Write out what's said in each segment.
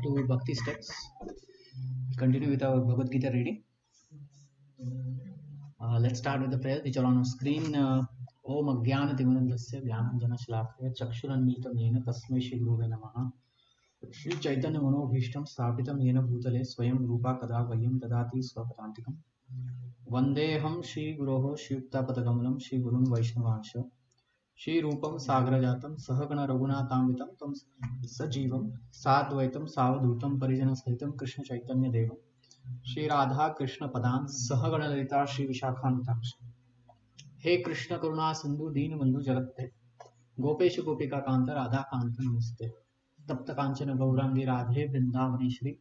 to Bhakti Steps. We'll continue with our Bhagavad Gita reading. Let's start with the prayers which are on our screen. Om Agyana Timanandasya Jnanam Jana Shalakaya Chakshuranmitam Yena Tasmai Shri Gurave Namaha Shri Chaitanya Manobhishtam Sthapitam Yena Bhutale Swayam Rupa Kada Vayam Dadati Swapadantikam Vandeham Shri Guroho Shri-Yukta Patagamulam Shri Gurun Vaishnavansha Shri Rupam Sagrajatam Sahagana Raghunatamvitam Tam Sajivam Sadvaitam Savadhutam Parijana Sahitam Krishna Chaitanya Devam Shri Radha Krishna Padan Sahagana Lalita Shri Vishakhantaksh He Krishna Karuna Sindhu Deen Bandhu Jagatte Gopesh Gopika Kanta Radha Kanta Namaste Tapta Kanchana Gaurangi Radhe Vrindavani Shri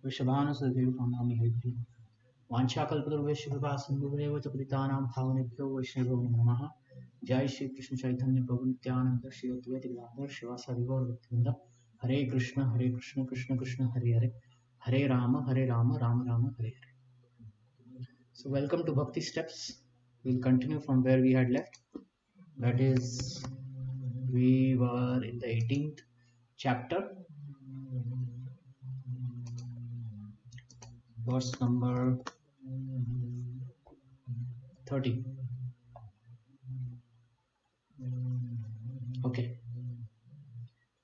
Vishabhanu Sadev Pranami Hridhi Vancha Kalpadurvesh Vibha Sindhu Reva Tapaditanam Bhavanebhyo Vaishnavo Namaha Jai Shri Krishna Chaitanya Prabhu Nityananda Shri Advaita Gadadhar Shivasari Gaur Bhaktivinoda Hare Krishna Krishna Krishna Hare Hare Hare Rama Rama Rama Hare Hare. So welcome to Bhakti Steps. We'll continue from where we had left. That is, we were in the 18th chapter, verse number 30. Okay.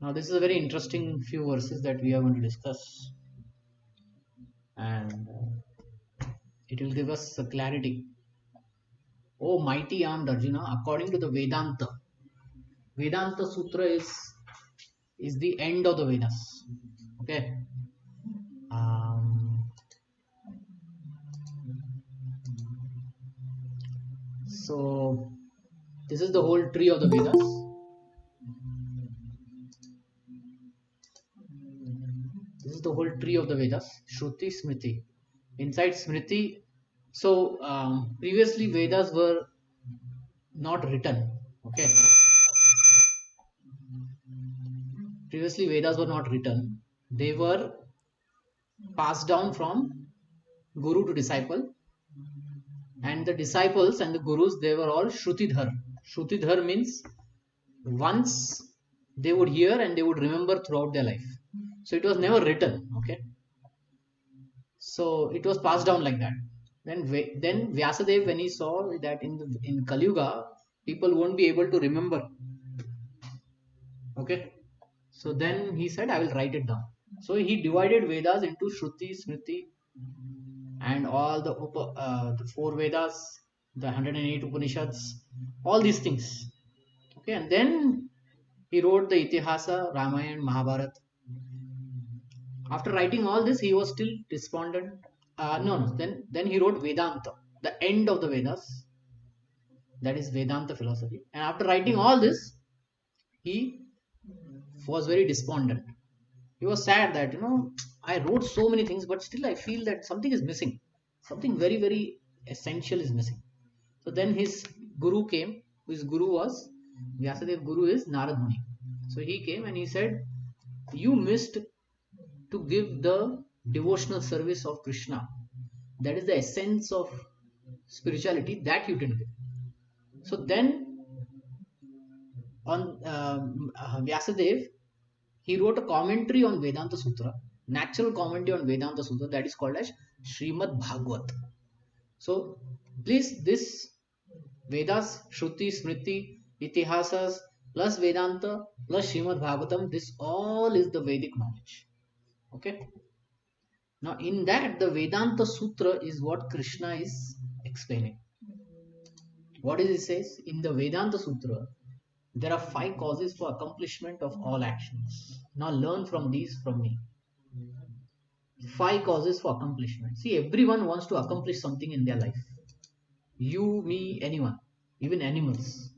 Now this is a very interesting few verses that we are going to discuss, and it will give us a clarity. Oh mighty armed Arjuna, according to the Vedanta, Vedanta Sutra is the end of the Vedas. Okay. So this is the whole tree of the Vedas. This is the whole tree of the Vedas. Shruti, Smriti. Inside Smriti, so previously Vedas were not written. Okay. Previously Vedas were not written. They were passed down from guru to disciple, and the disciples and the gurus, they were all Shrutidhar. Shrutidhar means once they would hear and they would remember throughout their life. So it was never written. Okay. So it was passed down like that. Then Vyasadeva, when he saw that in Kali Yuga, people won't be able to remember. Okay. So then he said, I will write it down. So he divided Vedas into Shruti, Smriti, and all the 4 Vedas, the 108 Upanishads, all these things. Okay. And then he wrote the Itihasa, Ramayana, Mahabharata. After writing all this, he was still despondent. Then he wrote Vedanta, the end of the Vedas. That is Vedanta philosophy. And after writing all this, he was very despondent. He was sad that, I wrote so many things, but still I feel that something is missing. Something very, very essential is missing. So then his guru came. His guru was, Vyasadeva guru is Narad Muni. So he came and he said, you missed to give the devotional service of Krishna. That is the essence of spirituality that you didn't give. So then on Vyasadeva, he wrote a commentary on Vedanta Sutra, natural commentary on Vedanta Sutra, that is called as Srimad Bhagavad. So please, this Vedas, Shruti, Smriti, Itihasas, plus Vedanta, plus Srimad Bhagavatam, this all is the Vedic knowledge. Okay. Now in that, the Vedanta Sutra is what Krishna is explaining. What is it says? In the Vedanta Sutra, there are 5 causes for accomplishment of all actions. Now learn from these from me. 5 causes for accomplishment. See, everyone wants to accomplish something in their life. You, me, anyone, even animals.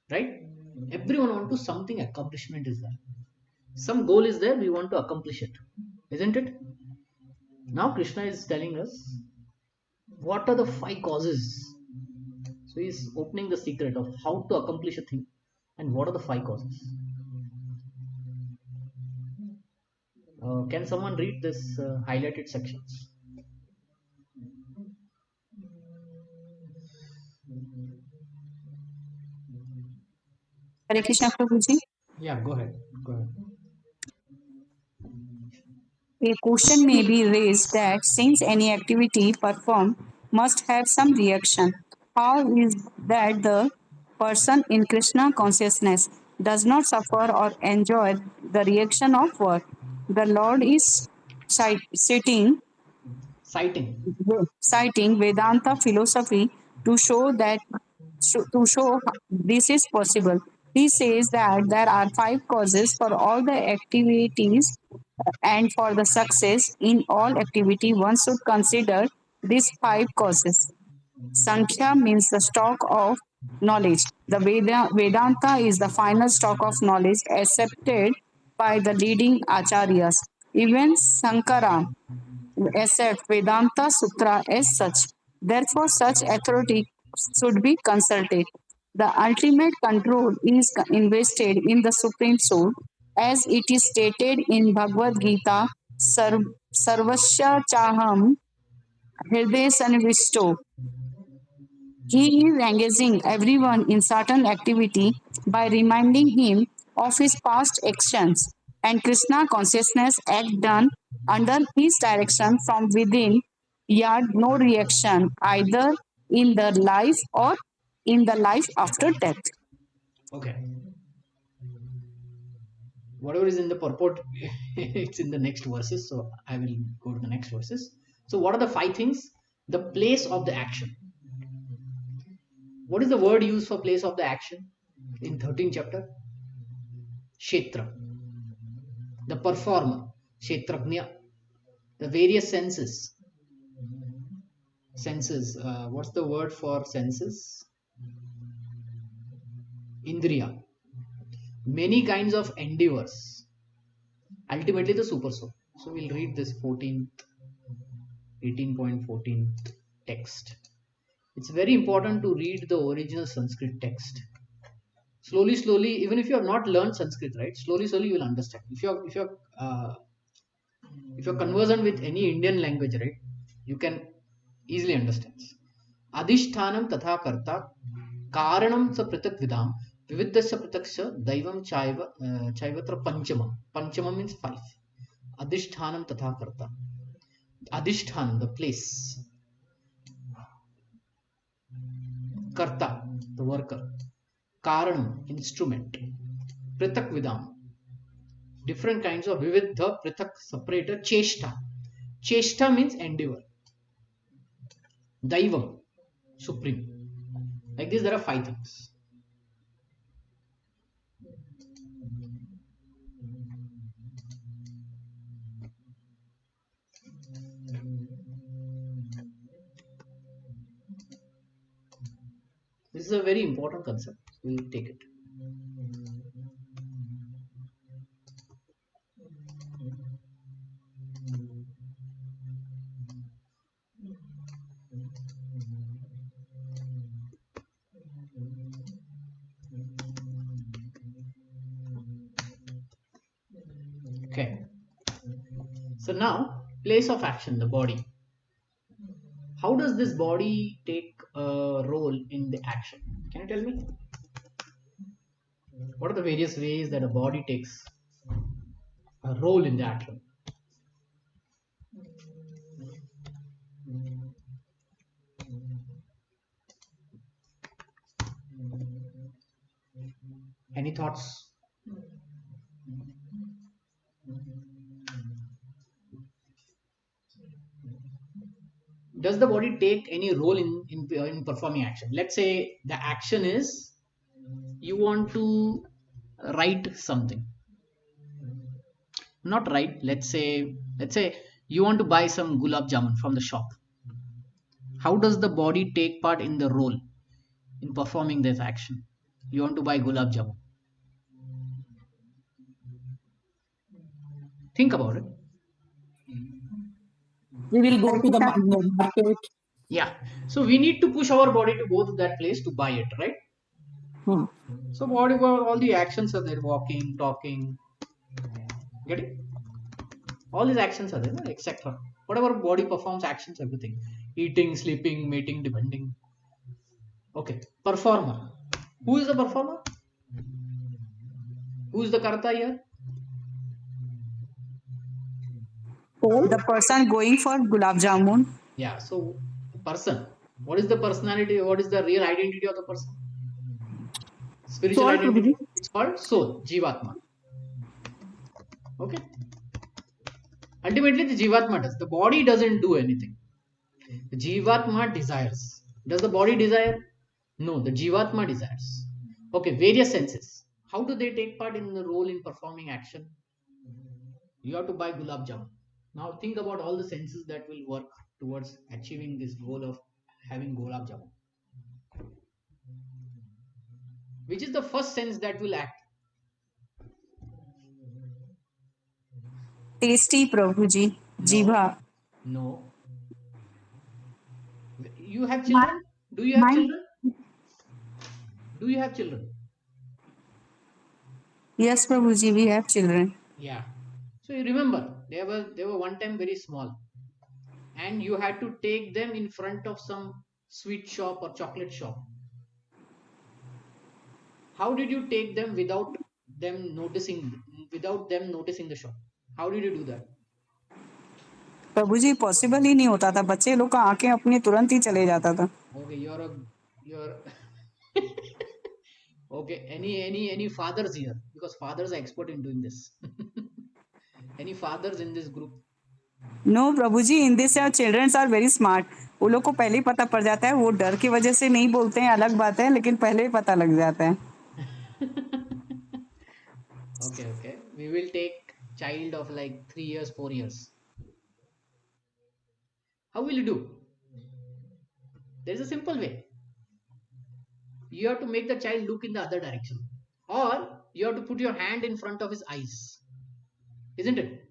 Right? Everyone wants to something, accomplishment is there. Some goal is there, we want to accomplish it. Isn't it? Now Krishna is telling us what are the 5 causes. So he is opening the secret of how to accomplish a thing and what are the 5 causes. Can someone read this highlighted sections? Hare Krishna Prabhuji. Yeah, go ahead. A question may be raised that since any activity performed must have some reaction, how is that the person in Krishna consciousness does not suffer or enjoy the reaction of work? The Lord is sitting Citing. citing Vedanta philosophy to show that to show this is possible. He says that there are five causes for all the activities and for the success in all activity one should consider these five causes. Sankhya means the stock of knowledge. The Vedanta is the final stock of knowledge accepted by the leading acharyas. Even Sankara accept Vedanta Sutra as such. Therefore, such authority should be consulted. The ultimate control is invested in the Supreme Soul, as it is stated in Bhagavad Gita, Sarvasya Chaham Hriday Sanvisto. He is engaging everyone in certain activity by reminding him of his past actions, and Krishna consciousness act done under his direction from within, yet no reaction either in the life or in the life after death. Okay. Whatever is in the purport, it's in the next verses. So I will go to the next verses. So what are the five things? The place of the action. What is the word used for place of the action in 13th chapter? Kshetra. The performer, Kshetrajna. The various senses. Senses. What's the word for senses? Indriya. Many kinds of endeavors. Ultimately, the super soul. So we'll read this 14th, 18.14 text. It's very important to read the original Sanskrit text. Slowly, even if you have not learned Sanskrit, right? Slowly, you will understand. If you're conversant with any Indian language, right, you can easily understand. Adhishthanam tatha karta karanam sa pratak vidam vividdasya prataksha daivam chaivatra panchamam. Panchamam means five. Adhishthanam tatha karta. Adhishthanam, the place. Karta, the worker. Karanam, instrument. Pratak vidam, different kinds of vividha, pratak, separator. Cheshta. Cheshta means endeavor. Daivam, supreme. Like this, there are five things. This is a very important concept. We'll take it. Okay. So now, place of action, the body. How does this body take a role in the action? Can you tell me? What are the various ways that a body takes a role in the action? Any thoughts? Does the body take any role in performing action? Let's say the action is you want to write something. Not write. Let's say you want to buy some gulab jamun from the shop. How does the body take part in the role in performing this action? You want to buy gulab jamun. Think about it. We will go to the market. Yeah. So we need to push our body to go to that place to buy it, right? So whatever all the actions are there, walking, talking, get it? All these actions are there, no? Etc. Whatever body performs actions, everything. Eating, sleeping, mating, depending. Okay. Performer. Who is the performer? Who is the karta here? The person going for gulab jamun. Yeah, so person. What is the personality? What is the real identity of the person? Spiritual Soul, identity. Prabhuji. It's called soul, Jivatma. Okay. Ultimately, the Jivatma does. The body doesn't do anything. The Jivatma desires. Does the body desire? No, the Jivatma desires. Okay, various senses. How do they take part in the role in performing action? You have to buy gulab jamun. Now think about all the senses that will work towards achieving this goal of having gulab jamun. Which is the first sense that will act? Tasty, Prabhuji. No, Jiva. no. You have My, children? Do you have my, children? Do you have children? yes, Prabhuji, we have children. Yeah. So you remember they were one time very small, and you had to take them in front of some sweet shop or chocolate shop. How did you take them without them noticing the shop? How did you do that? Prabhu ji possible ही नहीं होता था, बच्चे लोग का आंखें अपनी तुरंत ही चले जाता था. Okay, you're okay. Any fathers here? Because fathers are expert in doing this. Any fathers in this group? No Prabhu ji, in this our childrens are very smart. वो लोग को पहले ही पता पड़ जाता है. वो डर की वजह से नहीं बोलते हैं, अलग बात है, लेकिन पहले ही पता लग जाता है. Okay, okay. We will take child of like 3 years, 4 years. How will you do? There is a simple way. You have to make the child look in the other direction, or you have to put your hand in front of his eyes, isn't it?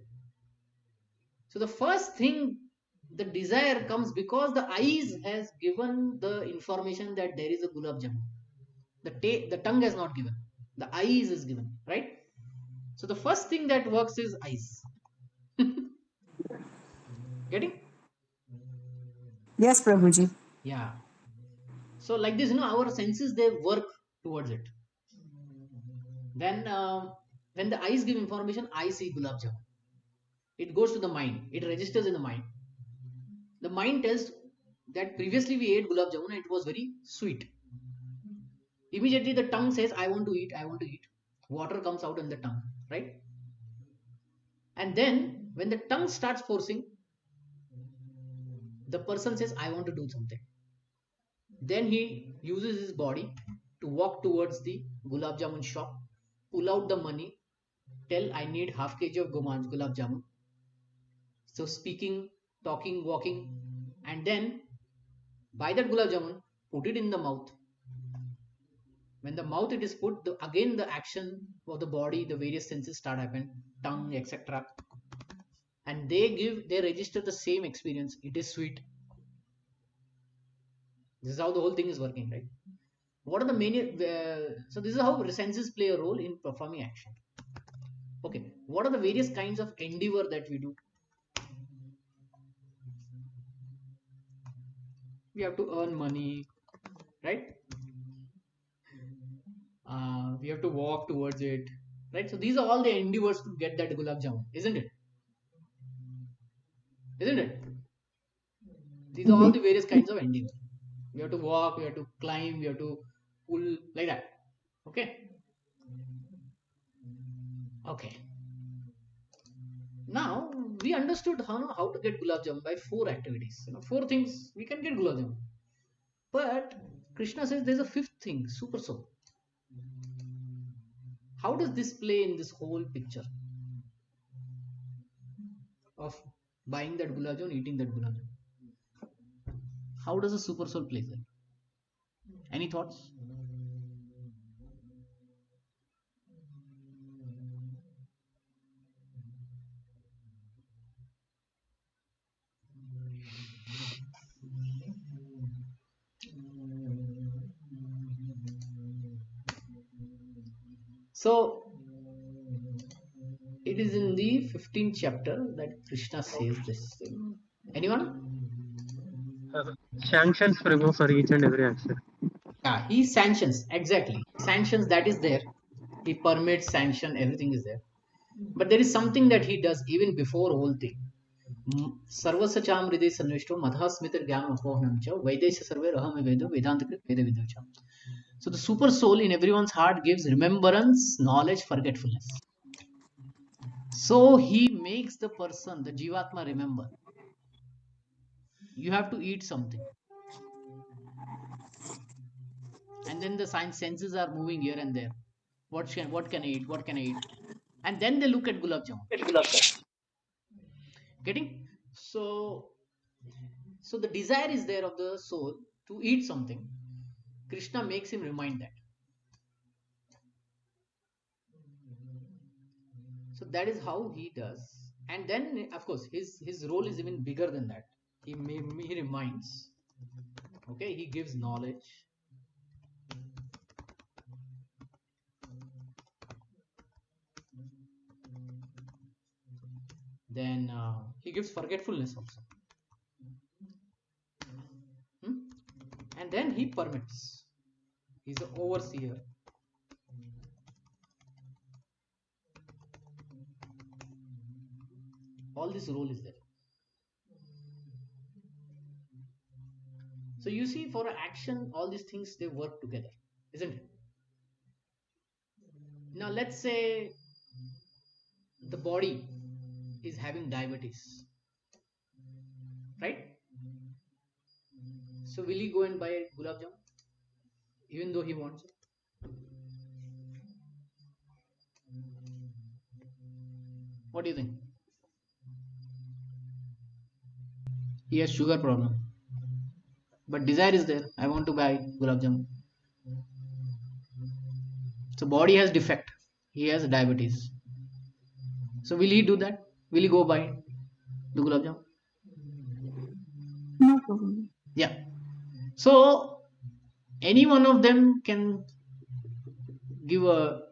So the first thing, the desire comes because the eyes has given the information that there is a gulab jamun. The tongue has not given. The eyes is given, right? So the first thing that works is eyes. Getting? Yes Prabhu ji. Yeah. So like this, our senses, they work towards it. Then when the eyes give information, I see gulab jamun. It goes to the mind. It registers in the mind. The mind tells that previously we ate gulab jamun and it was very sweet. Immediately the tongue says, I want to eat, I want to eat. Water comes out in the tongue, right? And then when the tongue starts forcing, the person says, I want to do something. Then he uses his body to walk towards the gulab jamun shop, pull out the money, tell I need half kg of gulab jamun. So speaking, talking, walking, and then buy that gulab jamun, put it in the mouth. When the mouth it is put, again the action of the body, the various senses start happen, tongue, etc. And they register the same experience. It is sweet. This is how the whole thing is working, right? What are the main? So this is how senses play a role in performing action. Okay, what are the various kinds of endeavor that we do? We have to earn money, right? We have to walk towards it, right? So these are all the endeavors to get that gulab jamun, isn't it? Isn't it? These are all the various kinds of endeavor. We have to walk, we have to climb, we have to pull, like that. Okay. Okay. Now we understood how to get gulab jamun by 4 activities. 4 things we can get gulab jamun. But Krishna says there's a fifth thing, super soul. How does this play in this whole picture of buying that gulab jamun, eating that gulab jamun? How does a super soul play there? Any thoughts? So it is in the 15th chapter that Krishna says this thing. Anyone? Sanctions Prabhu for each and every action. Yeah, he sanctions, exactly. Sanctions, that is there. He permits, sanction, everything is there. But there is something that he does even before whole thing. सर्वसचाम हृदय सन्निष्टो मधस्मित ज्ञान अपोहनम च वैदेश सर्वे रहम वेदो वेदांत वेद विदुचा. So the super soul in everyone's heart gives remembrance, knowledge, forgetfulness. So he makes the person, the Jivatma, remember. You have to eat something. And then the senses are moving here and there. What can I eat? What can I eat? And then they look at gulab jamun. Getting? So the desire is there of the soul to eat something. Krishna makes him remind that. So that is how he does. And then, of course, his role is even bigger than that. He reminds. Okay, he gives knowledge. Then he gives forgetfulness also. And then he permits. He's the overseer. All this role is there. So you see, for action, all these things, they work together, isn't it? Now let's say the body is having diabetes, right? So will he go and buy a gulab jamun even though he wants it? What do you think? He has sugar problem, but desire is there. I want to buy gulab jamun. So body has defect. He has diabetes. So will he do that? Will he go buy the gulab jamun? No problem. Yeah. So any one of them can give a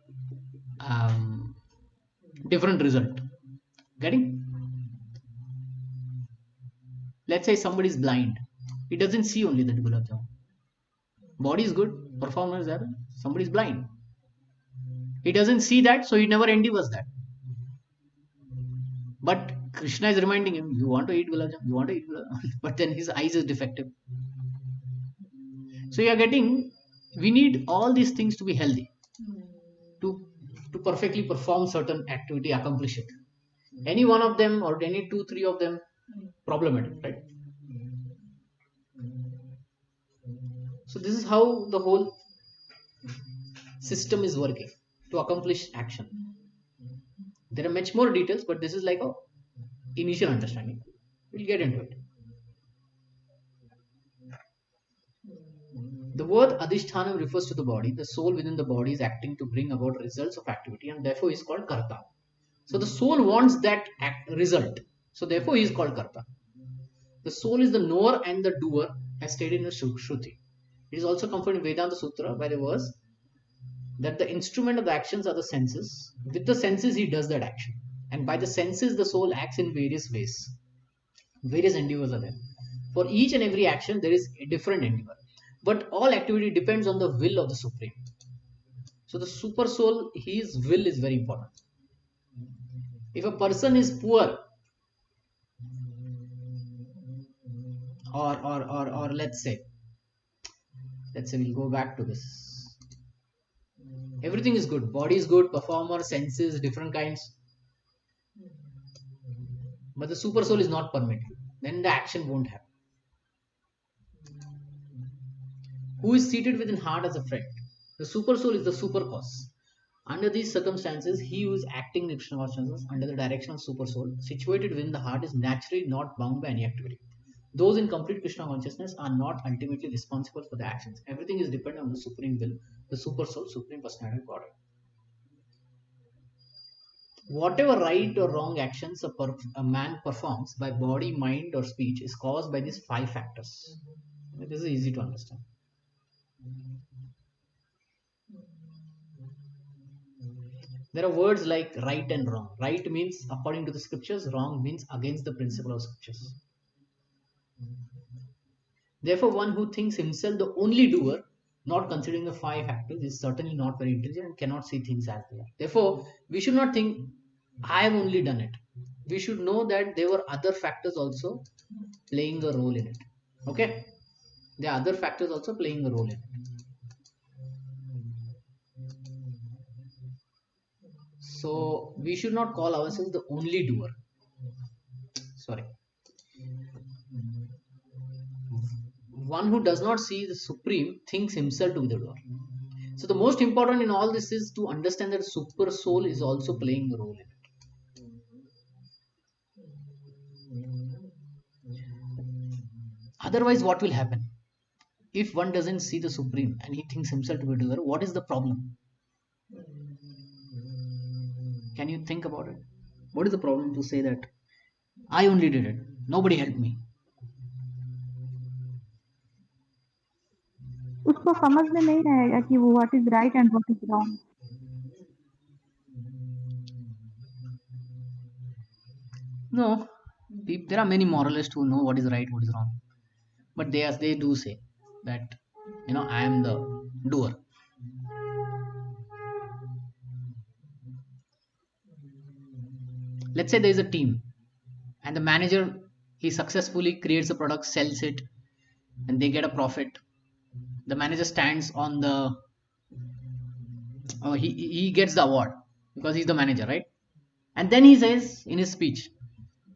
different result. Getting? Let's say somebody is blind. He doesn't see only that gulab jamun. Body is good, performance there. Somebody is blind. He doesn't see that, so he never endeavors that. But Krishna is reminding him, you want to eat gulab jamun, you want to eat gulab jamun. But then his eyes is defective. So you are getting, we need all these things to be healthy, to perfectly perform certain activity, accomplish it. Any one of them or any 2-3 of them, problematic, right? So this is how the whole system is working to accomplish action. There are much more details, but this is like a initial understanding. We'll get into it. The word adhishthanam refers to the body. The soul within the body is acting to bring about results of activity, and therefore is called karta. So the soul wants that result. So therefore he is called karta. The soul is the knower and the doer, as stated in the Shruti. It is also confirmed in Vedanta Sutra by the verse that the instrument of the actions are the senses. With the senses he does that action. And by the senses the soul acts in various ways. Various endeavors are there. For each and every action there is a different endeavor. But all activity depends on the will of the Supreme. So the super soul, his will is very important. If a person is poor, or let's say we'll go back to this. Everything is good. Body is good, performer, senses, different kinds. But the super soul is not permitted. Then the action won't happen. Who is seated within heart as a friend? The super soul is the super cause. Under these circumstances, he who is acting in Krishna consciousness under the direction of super soul, situated within the heart, is naturally not bound by any activity. Those in complete Krishna consciousness are not ultimately responsible for the actions. Everything is dependent on the supreme will, the super soul, supreme personality of Godhead. Whatever right or wrong actions a man performs by body, mind, or speech is caused by these 5 factors. This is easy to understand. There are words like right and wrong. Right means according to the scriptures, wrong means against the principle of scriptures. Therefore, one who thinks himself the only doer, not considering the 5 factors, is certainly not very intelligent and cannot see things as they are. Therefore, we should not think, I have only done it. we should know that there were other factors also playing a role in it. Okay, there are other factors also playing a role in it. So we should not call ourselves the only doer. Sorry, one who does not see the supreme thinks himself to be the doer. So the most important in all this is to understand that super soul is also playing a role in it. Otherwise, what will happen? If one doesn't see the supreme and he thinks himself to be a doer, what is the problem? Can you think about it? What is the problem to say that I only did it, nobody helped me? उसको समझ में नहीं रहेगा कि वो what is right and what is wrong. No, there are many moralists who know what is right, what is wrong, but they do say that I am the doer. Let's say there is a team, and the manager, he successfully creates a product, sells it, and they get a profit. The manager stands on the he gets the award because he's the manager, right? And then he says in his speech,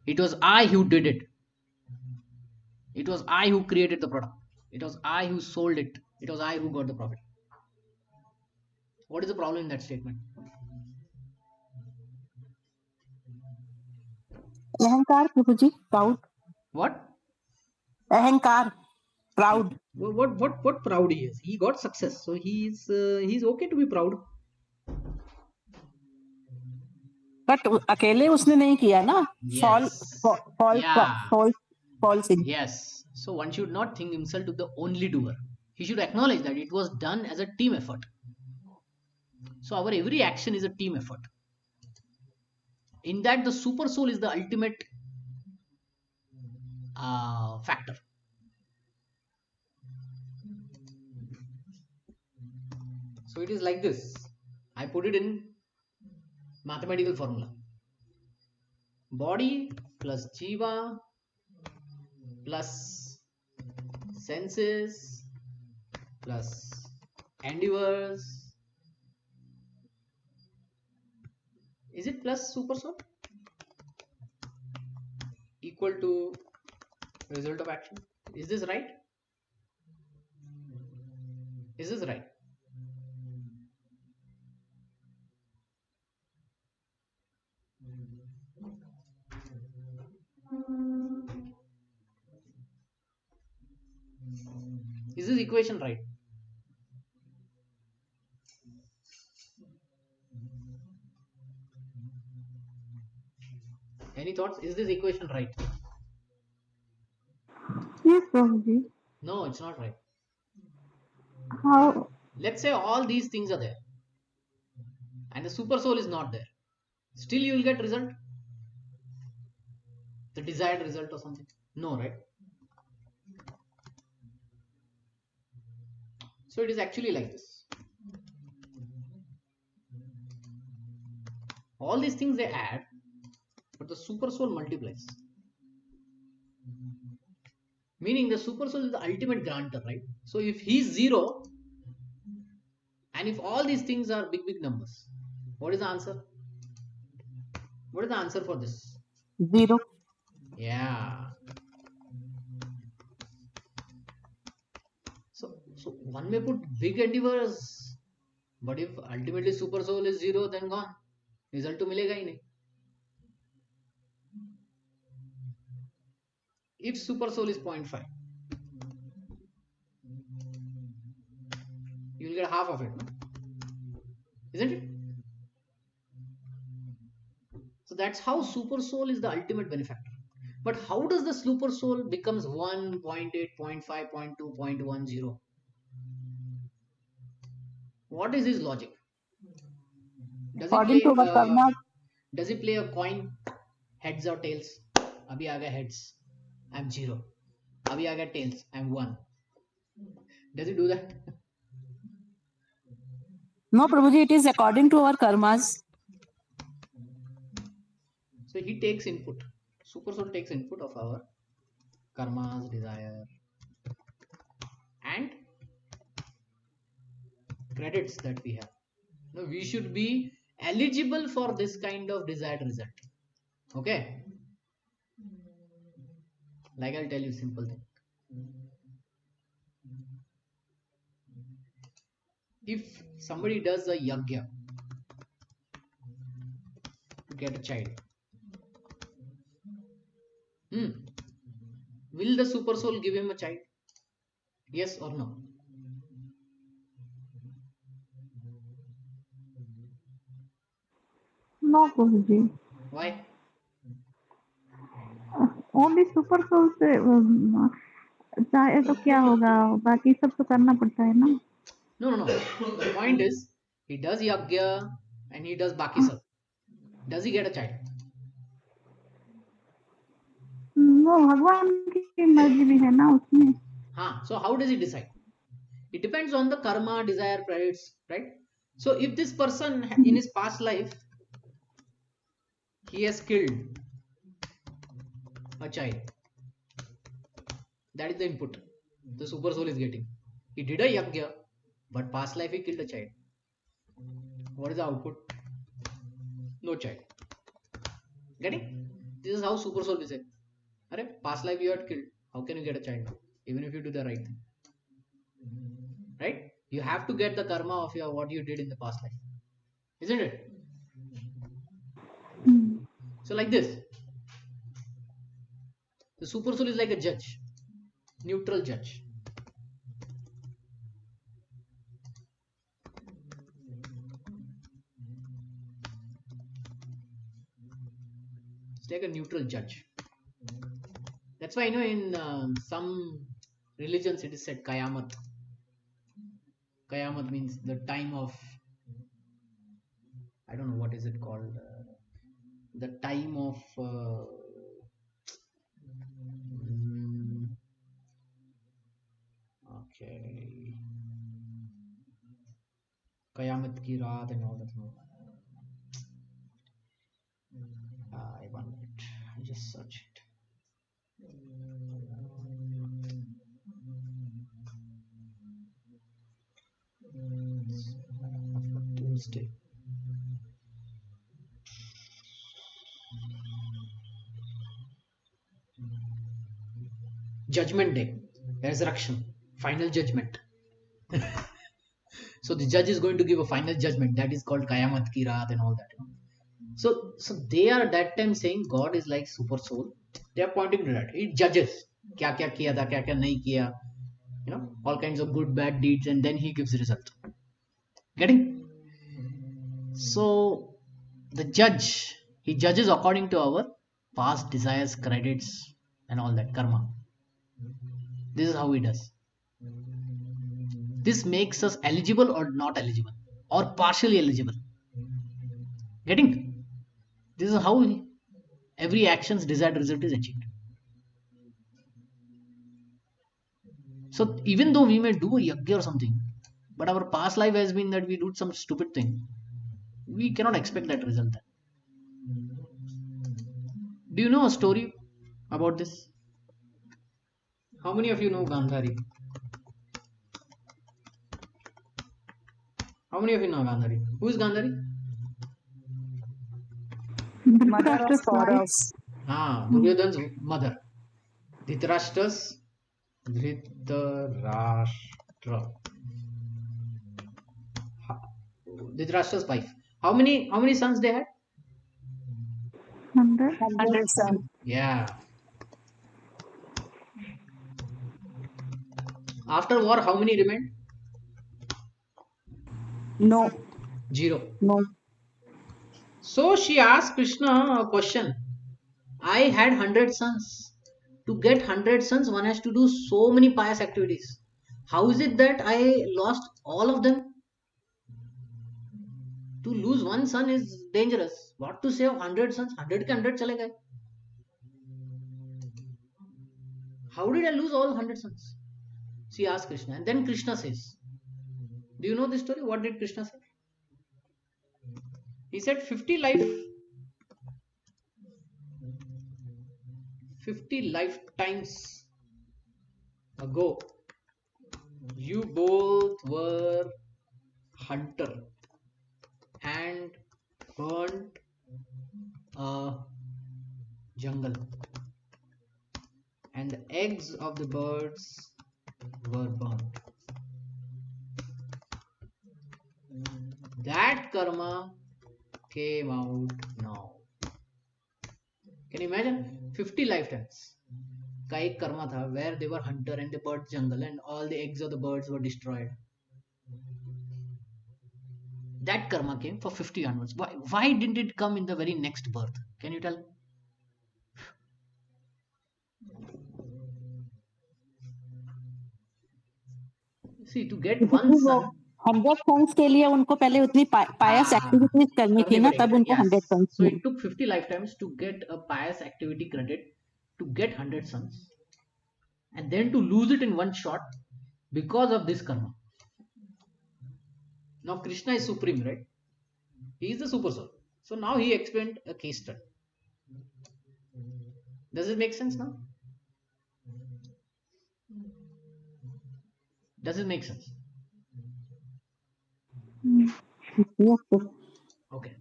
it was I who did it. It was I who created the product. It was I who sold it. It was I who got the profit. What is the problem in that statement? अहंकार प्रभु जी, proud. What? अहंकार, proud. What proud he is? He got success, so he's okay to be proud. But अकेले उसने नहीं किया ना. Yes. False. Yes. So one should not think himself to the only doer. He should acknowledge that it was done as a team effort. So our every action is a team effort. In that, the super soul is the ultimate factor. So it is like this. I put it in mathematical formula. Body plus jiva plus senses plus endeavors. Is it plus super soul? Equal to result of action. Is this right? Is this right? Is this equation right? Any thoughts? Is this equation right? Yes, Prabhuji. No, it's not right. How? Let's say all these things are there and the super soul is not there. Still you will get result? The desired result or something? No, right? So it is actually like this. All these things they add, but the super soul multiplies. Meaning the super soul is the ultimate granter, right? So if he is 0 and if all these things are big numbers, what is the answer? What is the answer for this? 0. Yeah. So one may put big endeavors, but if ultimately super soul is 0, then gone. Result to milega hi nahi. If super soul is 0.5, you will get half of it, no? Isn't it? So that's how super soul is the ultimate benefactor. But how does the super soul becomes 1, 0.8, 0.5, 0.2, 0.10? What is his logic? Does he play a coin, heads or tails? Abhi aa gaya heads, I'm 0. Abhi aa gaya tails, I'm 1. Does he do that? No, Prabhuji, it is according to our karmas. So So he takes input. Super soul takes input of our karmas, desire, and credits that we have. Now we should be eligible for this kind of desired result. Okay? Like I'll tell you simple thing. If somebody does a yagya to get a child, will the super soul give him a child? Yes or no? No, Guruji. Why? Only super soul से चाहे तो क्या होगा, बाकी सब तो करना पड़ता है ना. No. The point is, he does yagya and he does baki sab. Does he get a child? वो भगवान की मर्जी भी है ना उसमें. So how does he decide? It depends on the karma, desire, credits, right? So if this person in his past life, he has killed a child, that is the input the super soul is getting. He did a yagya, but past life he killed a child. What is the output? No child. Getting? This is how super soul is. Arre, past life you had killed. How can you get a child now? Even if you do the right thing. Right? You have to get the karma of your what you did in the past life. Isn't it? So like this. The super soul is like a judge. Neutral judge. It's like a neutral judge. That's why in some religions it is said Kayamat. Kayamat means the time of, I don't know what is it called. The time of okay, Kayamat ki raat and all that. I want it. I just search it. Tuesday. Judgment Day, resurrection, final judgment. So the judge is going to give a final judgment. That is called Kayamat ki raat and all that. So they are that time saying God is like super soul. They are pointing to that. It judges. Kya kya kiya tha, kya kya nahi kiya. All kinds of good, bad deeds, and then he gives result. Getting? So the judge, he judges according to our past desires, credits, and all that karma. This is how he does. This makes us eligible or not eligible, or partially eligible. Getting? This is how every action's desired result is achieved. So even though we may do a yagya or something, but our past life has been that we do some stupid thing, we cannot expect that result then. Do you know a story about this? How many of you know Gandhari? How many of you know Gandhari? Who is Gandhari? Mother of Dhritarashtra's wife. Kauravas. Duryodhana's mother. Dhritarashtra's Dhritarashtra. Dhritarashtra's wife. How many sons they had? 100. 100 sons. Yeah. After war, how many remained? No. 0. No. So she asked Krishna a question. I had 100 sons. To get 100 sons, one has to do so many pious activities. How is it that I lost all of them? To lose one son is dangerous. What to say of 100 sons? 100 ke 100 chale gaye. How did I lose all 100 sons? She asked Krishna. And then Krishna says, do you know this story? What did Krishna say? He said 50 life 50 lifetimes ago, you both were hunter and burnt a jungle, and the eggs of the birds were burnt. That karma came out now. Can you imagine? 50 lifetimes का एक कर्मा था where they were hunter and they burnt jungle and all the eggs of the birds were destroyed. That karma came for 50 onwards. Why didn't it come in the very next birth? Can you tell? See, to get one क्योंकि वो son, 100 sons के लिए उनको पहले उतनी पायस activities करनी थी करनी ना, पड़ेगी तब ना. उनको 100 Yes. सन्स So मिले. it took 50 lifetimes to get a pious activity credit to get 100 sons and then to lose it in one shot because of this karma. Now Krishna is supreme, right? He is the super soul. So now he explained a case study. Does it make sense now? Does it make sense? Yes, yes. Okay.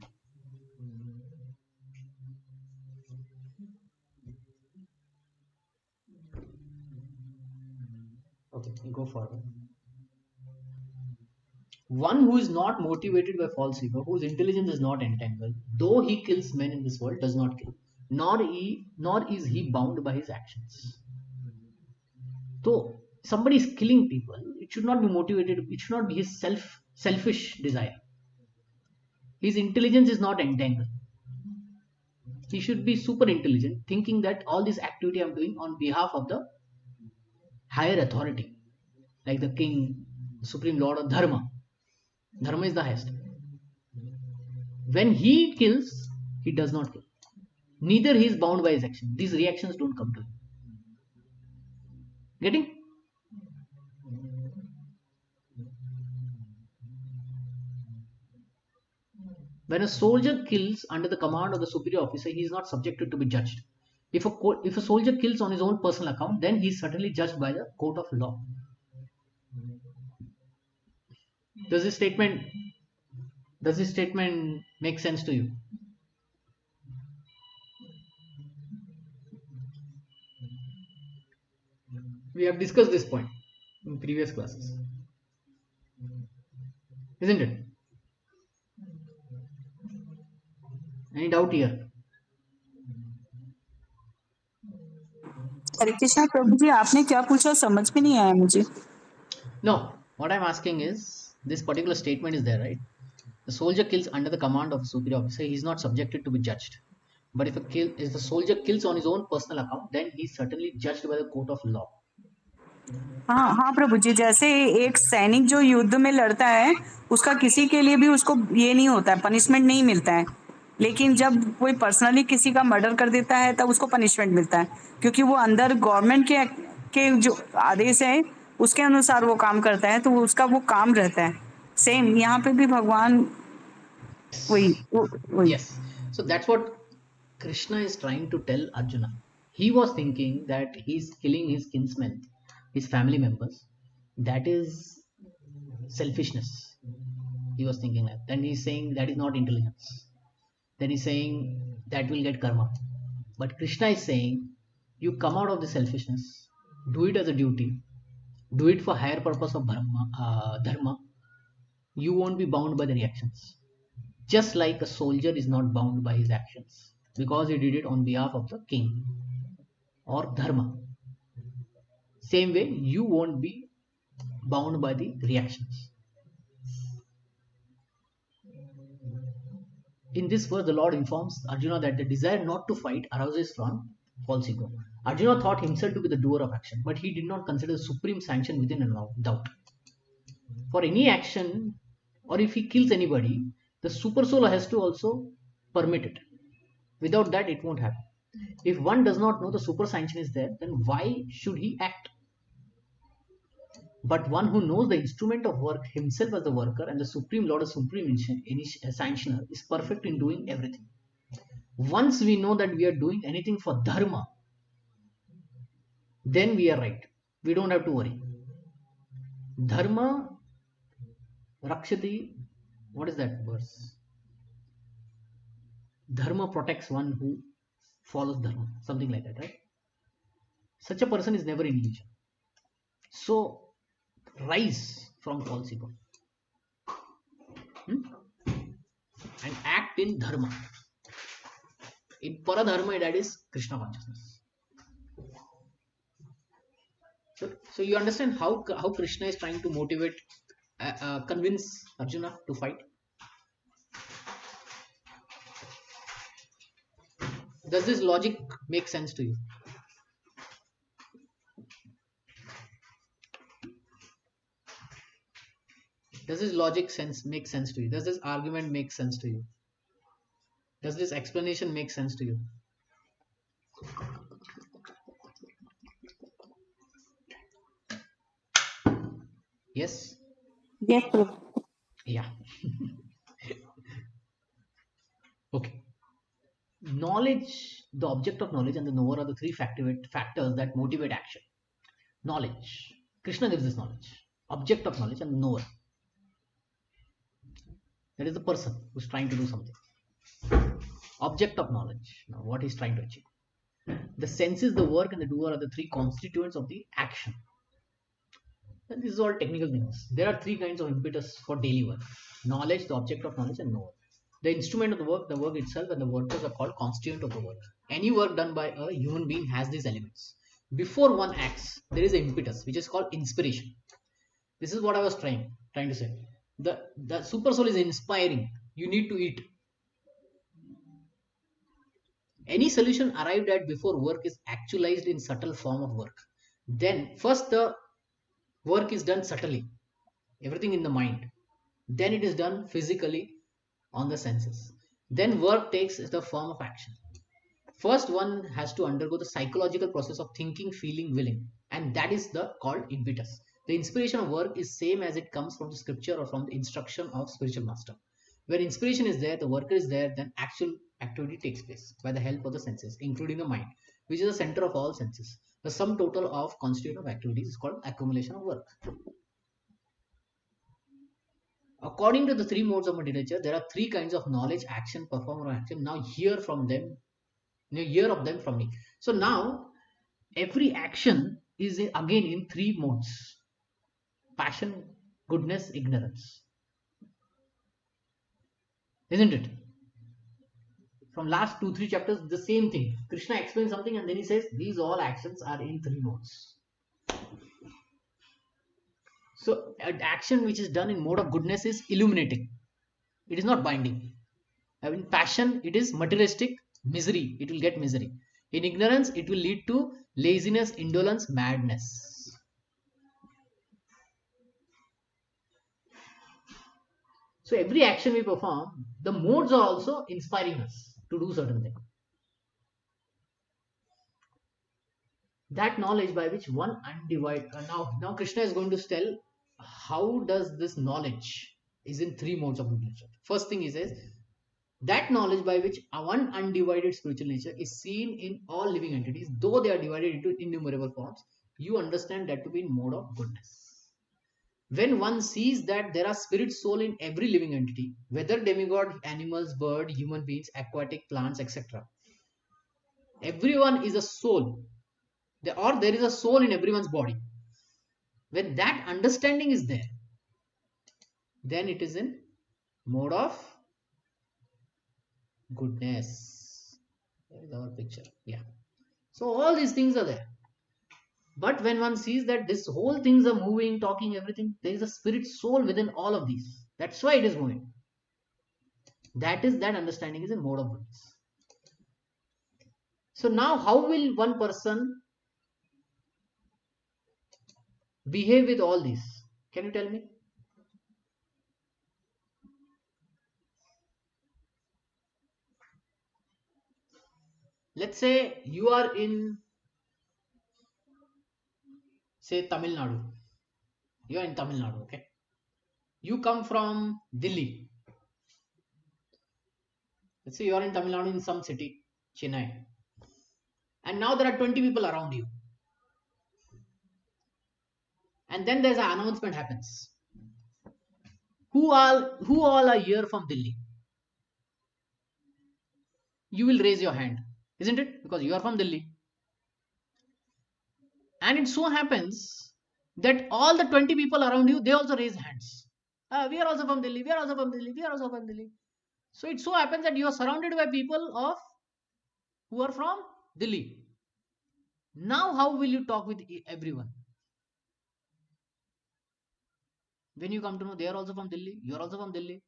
Okay, we go forward. One who is not motivated by false ego, whose intelligence is not entangled, though he kills men in this world, does not kill, nor is he bound by his actions. So somebody is killing people, it should not be motivated, it should not be his selfish desire. His intelligence is not entangled. He should be super intelligent, thinking that all this activity I'm doing on behalf of the higher authority, like the king, the supreme lord of dharma. Dharma is the highest. When he kills, he does not kill. Neither he is bound by his action. These reactions don't come to him. Getting? When a soldier kills under the command of the superior officer, he is not subjected to be judged. If a soldier kills on his own personal account, then he is certainly judged by the court of law. Does this statement make sense to you? We have discussed this point in previous classes, isn't it? Any doubt here? हरे कृष्णा प्रभु जी, आपने क्या पूछा समझ में नहीं आया मुझे. No, what I'm asking is, this particular statement is there, right? The soldier kills under the command of a superior officer, he is not subjected to be judged. But if the soldier kills on his own personal account, then he is certainly judged by the court of law. हाँ हाँ प्रभु जी, जैसे एक सैनिक जो युद्ध में लड़ता है उसका किसी के लिए भी उसको ये नहीं होता है, पनिशमेंट नहीं मिलता है. लेकिन जब कोई पर्सनली किसी का मर्डर कर देता है तब उसको पनिशमेंट मिलता है, क्योंकि वो अंदर गवर्नमेंट के जो आदेश है उसके अनुसार वो काम करता है, तो उसका वो काम रहता है. सेम यहाँ पे भी भगवान वही. Yes. So that's what Krishna is trying to tell Arjuna. He was thinking that he's killing his kinsmen, his family members. That is selfishness. He was thinking that. Then he's saying that is not intelligence. Then he's saying that will get karma. But Krishna is saying you come out of the selfishness, do it as a duty, do it for higher purpose of dharma. You won't be bound by the reactions. Just like a soldier is not bound by his actions because he did it on behalf of the king or dharma. Same way, you won't be bound by the reactions. In this verse, the Lord informs Arjuna that the desire not to fight arises from false ego. Arjuna thought himself to be the doer of action, but he did not consider the supreme sanction within and without. For any action, or if he kills anybody, the super soul has to also permit it. Without that, it won't happen. If one does not know the super sanction is there, then why should he act? But one who knows the instrument of work himself as the worker and the supreme lord as supreme sanctioner is perfect in doing everything. Once we know that we are doing anything for dharma, then we are right. We don't have to worry. Dharma Rakshati, what is that verse? Dharma protects one who follows Dharma, something like that, right? Such a person is never in illusion. So, rise from false ego and act in Dharma. In Paradharma, that is Krishna consciousness. So you understand how Krishna is trying to motivate, convince Arjuna to fight. Does this logic make sense to you? Does this logic make sense to you? Does this argument make sense to you? Does this explanation make sense to you? Yes? Yes, Prabhu. Yeah. Okay. Knowledge, the object of knowledge and the knower are the three factors that motivate action. Knowledge. Krishna gives this knowledge. Object of knowledge and the knower. That is the person who's trying to do something. Object of knowledge. Now, what he's trying to achieve. The senses, the work, and the doer are the three constituents of the action. And this is all technical things. There are three kinds of impetus for daily work: knowledge, the object of knowledge, and knower. The instrument of the work itself, and the workers are called constituent of the work. Any work done by a human being has these elements. Before one acts, there is an impetus, which is called inspiration. This is what I was trying to say. The super soul is inspiring. You need to eat. Any solution arrived at before work is actualized in subtle form of work. Then first the work is done subtly, everything in the mind. Then it is done physically on the senses. Then work takes the form of action. First one has to undergo the psychological process of thinking, feeling, willing, and that is the called impetus. The inspiration of work is same as it comes from the scripture or from the instruction of spiritual master. Where inspiration is there, the worker is there, then actual activity takes place by the help of the senses, including the mind, which is the center of all senses. The sum total of constituent of activities is called accumulation of work. According to the three modes of literature, there are three kinds of knowledge, action, perform, or action. Now hear from them, hear of them from me. So now every action is again in three modes: passion, goodness, ignorance. Isn't it? From last 2-3 chapters, the same thing. Krishna explains something and then he says these all actions are in three modes. So an action which is done in mode of goodness is illuminating. It is not binding. In passion, it is materialistic, misery. It will get misery. In ignorance, it will lead to laziness, indolence, madness. So every action we perform, the modes are also inspiring us to do certain things. That knowledge by which one undivided. Now Krishna is going to tell how does this knowledge is in three modes of nature. First thing he says, that knowledge by which one undivided spiritual nature is seen in all living entities, though they are divided into innumerable forms, you understand that to be in mode of goodness. When one sees that there are spirit soul in every living entity, whether demigod, animals, bird, human beings, aquatic, plants, etc., everyone is a soul, or there is a soul in everyone's body. When that understanding is there, then it is in mode of goodness. There is our picture. Yeah. So all these things are there. But when one sees that this whole things are moving, talking, everything, there is a spirit soul within all of these. That's why it is moving. That understanding is in mode of goodness. So now how will one person behave with all these? Can you tell me? Let's say you are in, say, Tamil Nadu. You are in Tamil Nadu, okay? You come from Delhi. Let's say you are in Tamil Nadu in some city, Chennai. And now there are 20 people around you. And then there's an announcement happens. Who all are here from Delhi? You will raise your hand, isn't it? Because you are from Delhi. And it so happens that all the 20 people around you, they also raise hands. We are also from Delhi, we are also from Delhi, we are also from Delhi. So it so happens that you are surrounded by people of who are from Delhi. Now how will you talk with everyone? When you come to know they are also from Delhi, you are also from Delhi,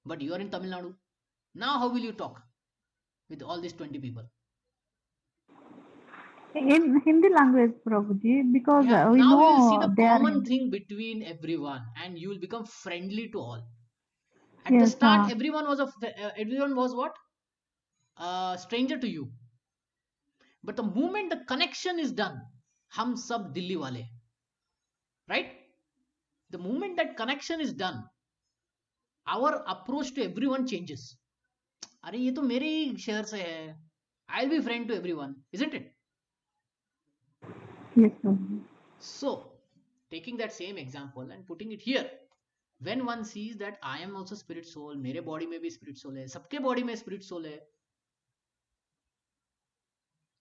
but you are in Tamil Nadu. Now how will you talk with all these 20 people? In Hindi language, Prabhuji, because Yeah, we now you will see know the they are common Hindi. thing between everyone and you will become friendly to all. At the Yes, start, everyone was what? Stranger to you. But the moment the connection is done, hum sab Delhi wale, right? The moment that connection is done, our approach to everyone changes. अरे ये तो मेरे ही शहर से है. I'll be friend to everyone, isn't it? Yes, Prabhuji. So, taking that same example and putting it here, when one sees that I am also spirit soul, मेरे body में भी spirit soul है, सबके body में spirit soul है,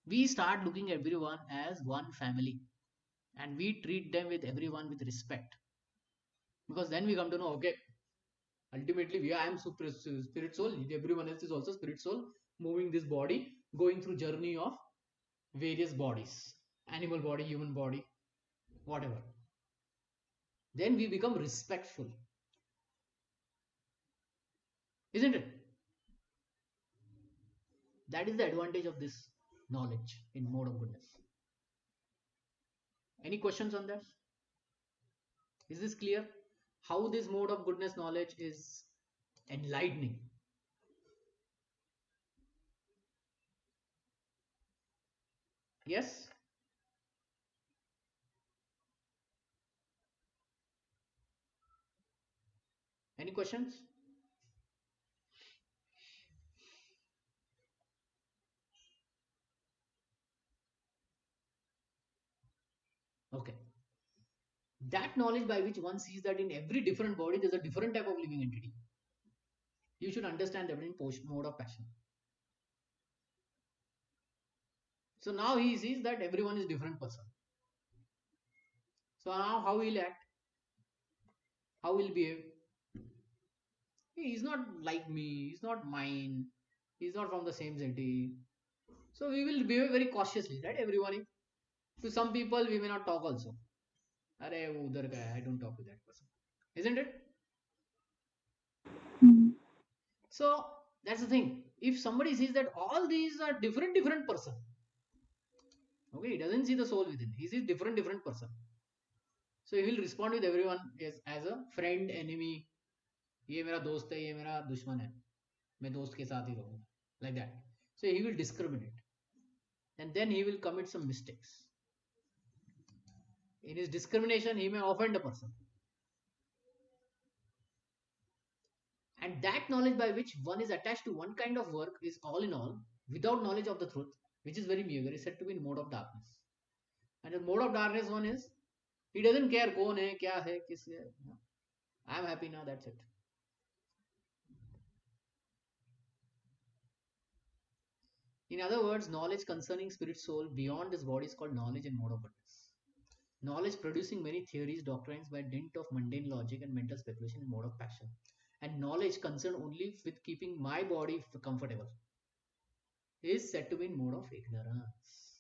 we start looking at everyone as one family and we treat them with everyone with respect, because then we come to know, okay, ultimately I am spirit soul, everyone else is also spirit soul, moving this body, going through journey of various bodies, animal body, human body, whatever. Then we become respectful, isn't it? That is the advantage of this knowledge in mode of goodness. Any questions on that? Is this clear? How this mode of goodness knowledge is enlightening? Yes? Any questions? Okay. That knowledge by which one sees that in every different body there's a different type of living entity. You should understand that in mode of passion. So now he sees that everyone is different person. So now how he'll act? How he'll behave? He's not like me, he's not mine, he's not from the same city. So we will behave very cautiously, right? Everyone. To some people we may not talk also. Arey, wo udhar ka hai, I don't talk with that person. Isn't it? Mm. So that's the thing. If somebody sees that all these are different person, okay, he doesn't see the soul within. He sees different person. So he will respond with everyone as a friend, enemy. ये मेरा दोस्त है, ये मेरा दुश्मन है, मैं दोस्त के साथ ही रहूंगा, like that. So he will discriminate, and then he will commit some mistakes. In his discrimination, he may offend a person. And that knowledge by which one is attached to one kind of work is all in all, without knowledge of the truth, which is very meager, is said to be in mode of darkness. And the mode of darkness one is, he doesn't care कौन है, क्या है, किस है. I am happy now, that's it. In other words, knowledge concerning spirit soul beyond this body is called knowledge in mode of goodness. Knowledge producing many theories, doctrines by dint of mundane logic and mental speculation in mode of passion. And knowledge concerned only with keeping my body comfortable is said to be in mode of ignorance.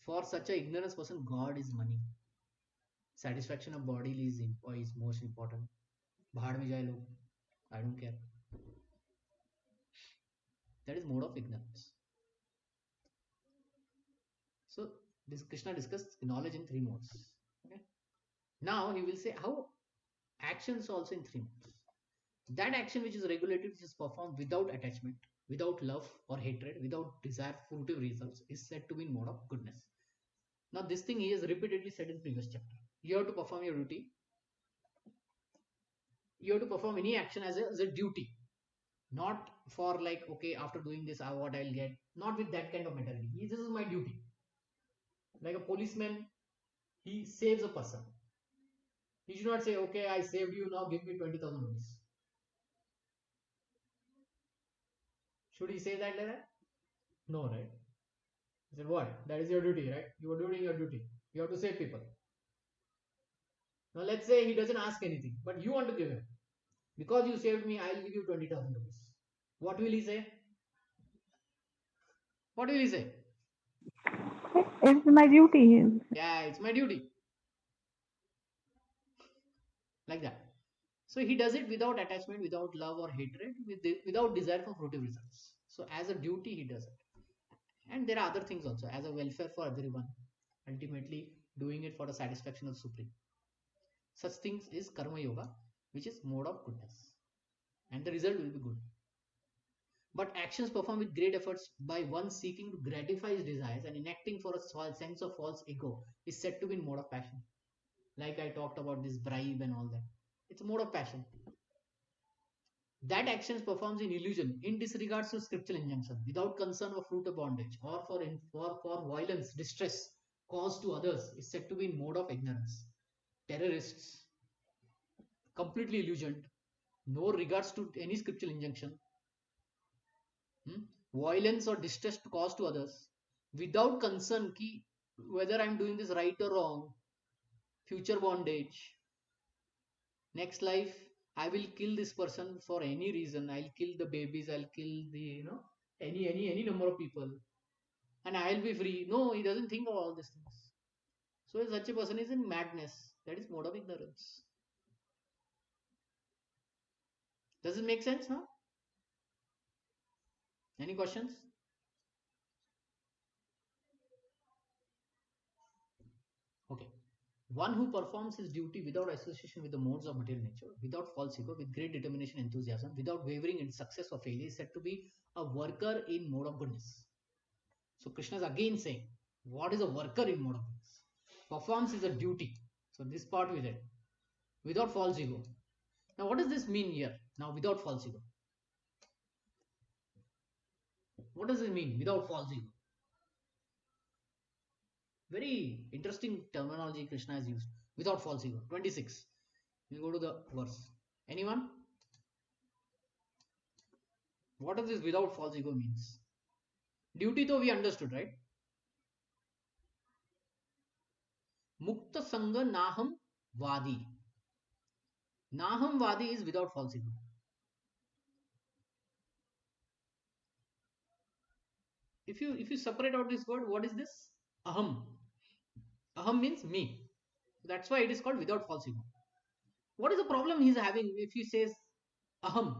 For such a ignorance person, God is money. Satisfaction of body is most important. भाड़ में जाए लोग, I don't care. That is mode of ignorance. So this Krishna discussed knowledge in three modes. Okay. Now he will say how actions also in three modes. That action which is regulated, which is performed without attachment, without love or hatred, without desire for fruitive results, is said to be in mode of goodness. Now this thing he has repeatedly said in previous chapter. You have to perform your duty. You have to perform any action as a duty, not for like, okay, after doing this, what I'll get. Not with that kind of mentality. This is my duty. Like a policeman he saves a person. He should not say, okay, I saved you, now give me 20,000 rupees. Should he say that like that? No, right? He said, what? That is your duty, right? You are doing your duty. You have to save people. Now let's say he doesn't ask anything, but you want to give him. Because you saved me, I'll give you 20,000 rupees. What will he say? What will he say? It's my duty. Yeah, it's my duty. Like that. So he does it without attachment, without love or hatred, without desire for fruitive results. So as a duty, he does it. And there are other things also, as a welfare for everyone. Ultimately, doing it for the satisfaction of Supreme. Such things is Karma Yoga, which is mode of goodness. And the result will be good. But actions performed with great efforts by one seeking to gratify his desires and enacting for a sense of false ego is said to be in mode of passion. Like I talked about this bribe and all that. It's a mode of passion. That actions performs in illusion, in disregards to scriptural injunction, without concern of fruit of bondage, or for violence, distress caused to others, is said to be in mode of ignorance. Terrorists, completely illusioned, no regards to any scriptural injunction, violence or distress caused to others, without concern ki whether I'm doing this right or wrong, future bondage, next life I will kill this person for any reason. I'll kill the babies, I'll kill the any number of people, and I'll be free. No, he doesn't think of all these things. So such a person is in madness. That is mode of ignorance. Does it make sense now? Any questions? Okay. One who performs his duty without association with the modes of material nature, without false ego, with great determination and enthusiasm, without wavering in success or failure, is said to be a worker in mode of goodness. So Krishna is again saying, what is a worker in mode of goodness? Performs is a duty. So this part with it, without false ego. Now what does this mean here? Now without false ego. What does it mean without false ego? Very interesting terminology Krishna has used. Without false ego. 26. We'll go to the verse. Anyone? What does this without false ego means? Duty though we understood, right? Mukta Sangha Naham Vadi. Naham Vadi is without false ego. If you separate out this word, what is this? Aham. Aham means me. That's why it is called without false ego. What is the problem he is having if he says aham?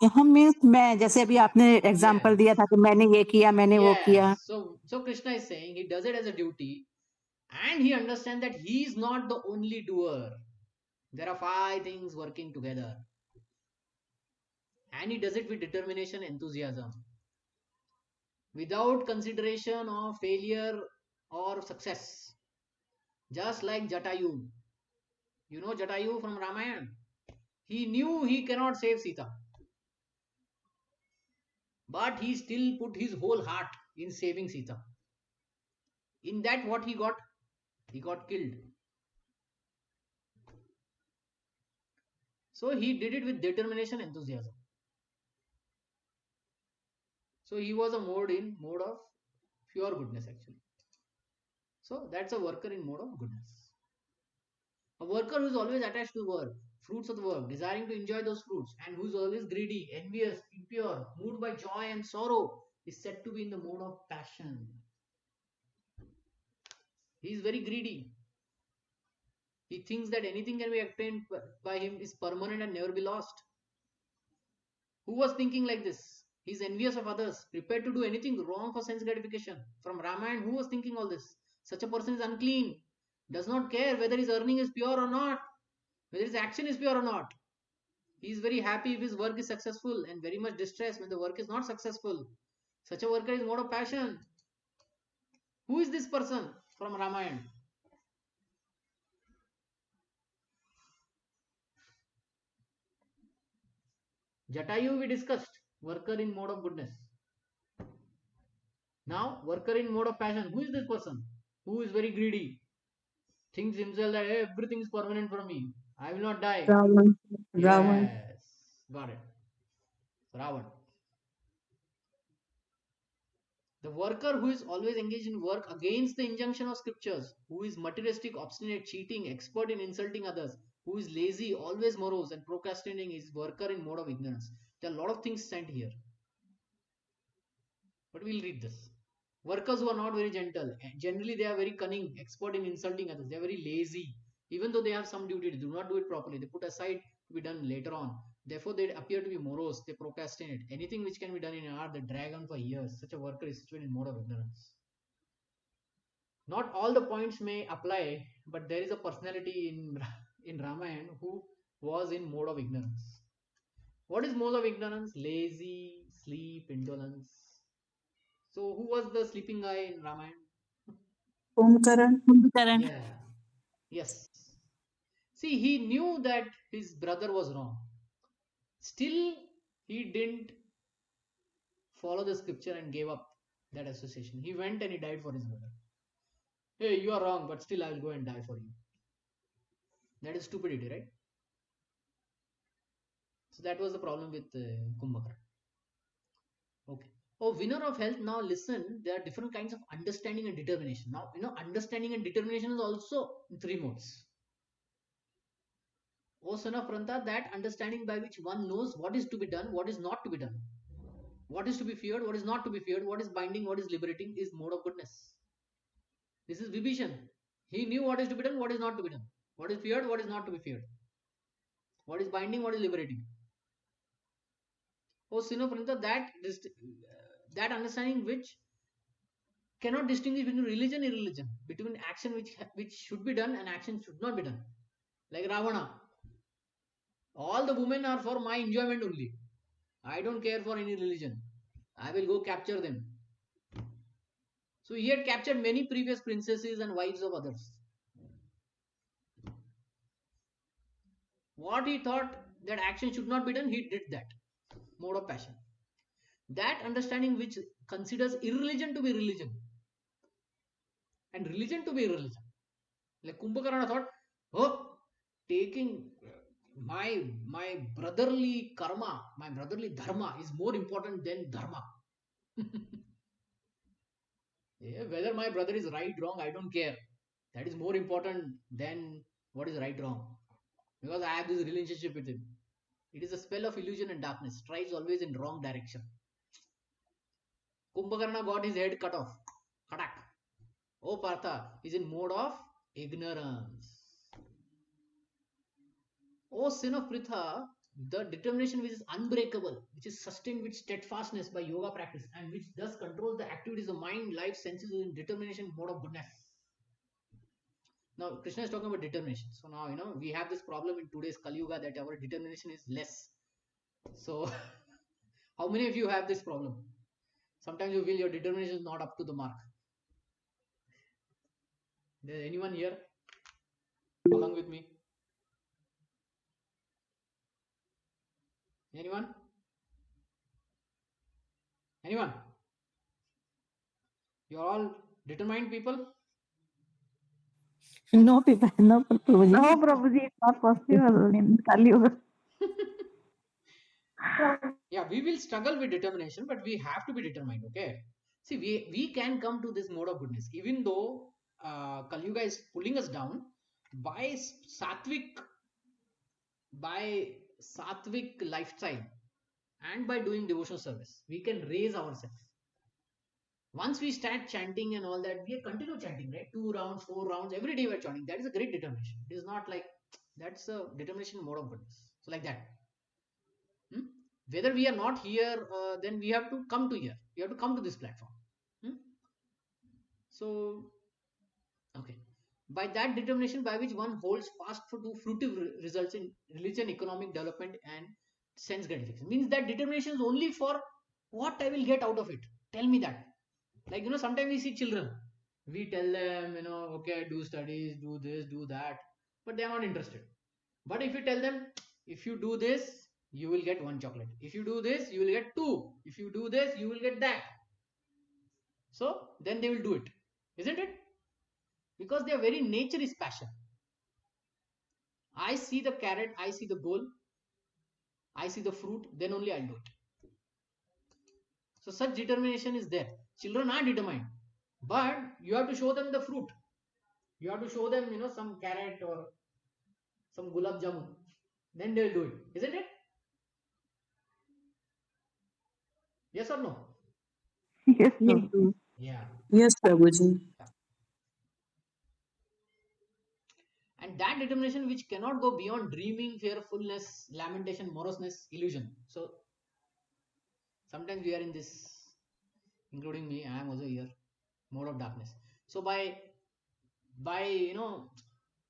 हम means मैं, जैसे अभी आपने example दिया था कि मैंने ये किया, मैंने वो किया. Yes. So Krishna is saying he does it as a duty, and he understands that he is not the only doer. There are 5 things working together, and he does it with determination, enthusiasm, without consideration of failure or success. Just like Jatayu. You know Jatayu from Ramayana? He knew he cannot save Sita, but he still put his whole heart in saving Sita. In that, what he got? He got killed. So he did it with determination, enthusiasm. So he was a mode of pure goodness actually. So that's a worker in mode of goodness. A worker who is always attached to work, fruits of the work, desiring to enjoy those fruits, and who is always greedy, envious, impure, moved by joy and sorrow, is said to be in the mode of passion. He is very greedy. He thinks that anything can be obtained by him is permanent and never be lost. Who was thinking like this? He is envious of others, prepared to do anything wrong for sense gratification. From Ramayana, who was thinking all this? Such a person is unclean, does not care whether his earning is pure or not, whether his action is pure or not. He is very happy if his work is successful and very much distressed when the work is not successful. Such a worker is mode of passion. Who is this person from Ramayana? Jatayu we discussed, worker in mode of goodness. Now, worker in mode of passion. Who is this person? Who is very greedy? Thinks himself that, hey, everything is permanent for me. I will not die. Ravan. Ravan. Yes, got it. Ravan. The worker who is always engaged in work against the injunction of scriptures, who is materialistic, obstinate, cheating, expert in insulting others, who is lazy, always morose, and procrastinating, is worker in mode of ignorance. There are a lot of things sent here, but we'll read this. Workers who are not very gentle, generally they are very cunning, expert in insulting others. They are very lazy, even though they have some duty, they do not do it properly. They put aside to be done later on. Therefore, they appear to be morose. They procrastinate. Anything which can be done in an hour, they drag on for years. Such a worker is situated in mode of ignorance. Not all the points may apply, but there is a personality in in Ramayana who was in mode of ignorance. What is mode of ignorance? Lazy, sleep, indolence. So who was the sleeping guy in Ramayana? Kumkaran. Karan. Yeah. Yes. See, he knew that his brother was wrong. Still, he didn't follow the scripture and gave up that association. He went and he died for his brother. Hey, you are wrong, but still I will go and die for you. That is stupidity, right? So that was the problem with Kumbhakara. Okay. Oh, winner of health. Now listen, there are different kinds of understanding and determination. Now, understanding and determination is also in three modes. O son of Pranta, that understanding by which one knows what is to be done, what is not to be done, what is to be feared, what is not to be feared, what is binding, what is liberating, is mode of goodness. This is Vibhishan. He knew what is to be done, what is not to be done, what is feared, what is not to be feared, what is binding, what is liberating. Oh, son of Pranta, that understanding which cannot distinguish between religion and irreligion, between action which should be done and action should not be done. Like Ravana, all the women are for my enjoyment only. I don't care for any religion. I will go capture them. So he had captured many previous princesses and wives of others. What he thought that action should not be done, he did that. Mode of passion. That understanding which considers irreligion to be religion and religion to be irreligion. Like Kumbhakarna thought, oh, taking my brotherly karma, my brotherly dharma is more important than dharma. Yeah, whether my brother is right, wrong, I don't care. That is more important than what is right, wrong. Because I have this relationship with him. It is a spell of illusion and darkness, strives always in wrong direction. Kumbhakarna got his head cut off. Katak. Oh, Partha is in mode of ignorance. O sin of Pritha, the determination which is unbreakable, which is sustained with steadfastness by yoga practice, and which thus controls the activities of mind, life, senses in determination, mode of goodness. Now, Krishna is talking about determination. So now, we have this problem in today's Kali Yuga that our determination is less. So, how many of you have this problem? Sometimes you feel your determination is not up to the mark. There anyone here along with me? Anyone? Anyone? You're all determined people? No, people, no, Prabhuji. No, Prabhuji, it's not possible in Kali Yuga. Yeah, we will struggle with determination, but we have to be determined. Okay. See, we can come to this mode of goodness, even though Kali Yuga is pulling us down by sattvic lifestyle and by doing devotional service. We can raise ourselves. Once we start chanting and all that, we continue chanting, right? 2 rounds, 4 rounds, every day we're chanting. That is a great determination. It is not like that's a determination mode of goodness. So like that. Hmm? Whether we are not here, then we have to come to here. We have to come to this platform. Hmm? So, okay. By that determination by which one holds fast for to fruitive results in religion, economic development, and sense gratification. Means that determination is only for what I will get out of it. Tell me that. Like, sometimes we see children. We tell them, okay, do studies, do this, do that. But they are not interested. But if you tell them, if you do this, you will get one chocolate. If you do this, you will get two. If you do this, you will get that. So then they will do it, isn't it? Because their very nature is passion. I see the carrot, I see the goal, I see the fruit, then only I'll do it. So such determination is there. Children are determined, but you have to show them the fruit. You have to show them, some carrot or some gulab jamun. Then they'll do it, isn't it? Yes or no? Yes, Yes, Prabhu. Prabhu. Yeah. Yes, Prabhuji. And that determination which cannot go beyond dreaming, fearfulness, lamentation, moroseness, illusion. So sometimes we are in this, including me, I am also here, mode of darkness. So by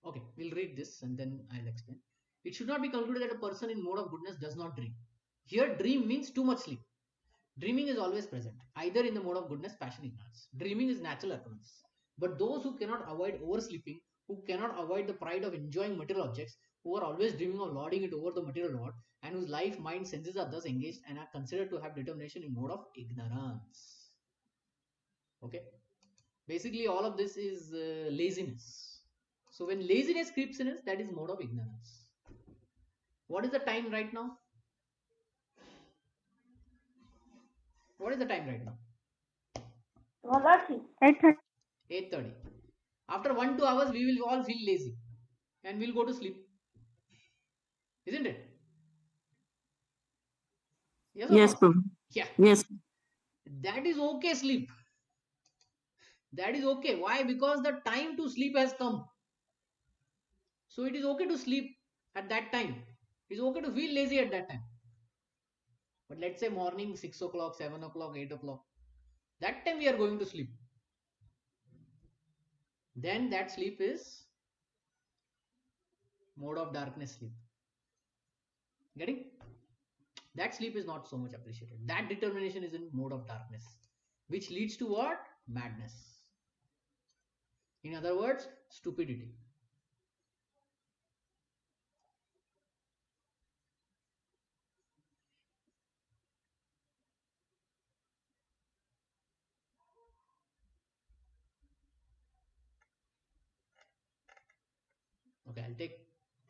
okay, we'll read this and then I'll explain. It should not be concluded that a person in mode of goodness does not dream. Here dream means too much sleep. Dreaming is always present, either in the mode of goodness, passion, ignorance. Dreaming is natural occurrence. But those who cannot avoid oversleeping, who cannot avoid the pride of enjoying material objects, who are always dreaming of lording it over the material world, and whose life, mind, senses are thus engaged and are considered to have determination in mode of ignorance. Okay? Basically, all of this is laziness. So when laziness creeps in us, that is mode of ignorance. What is the time right now? What is the time right now? 8:30. 8:30. After 1-2 hours, we will all feel lazy and we'll go to sleep. Isn't it? Yes or Yes, no? Prabhu. Yeah. Yes. That is okay, sleep. That is okay. Why? Because the time to sleep has come. So it is okay to sleep at that time. It's okay to feel lazy at that time. But let's say morning 6 o'clock, 7 o'clock, 8 o'clock. That time we are going to sleep. Then that sleep is mode of darkness sleep. Getting? That sleep is not so much appreciated. That determination is in mode of darkness, which leads to what? Madness. In other words, stupidity. Okay, I'll take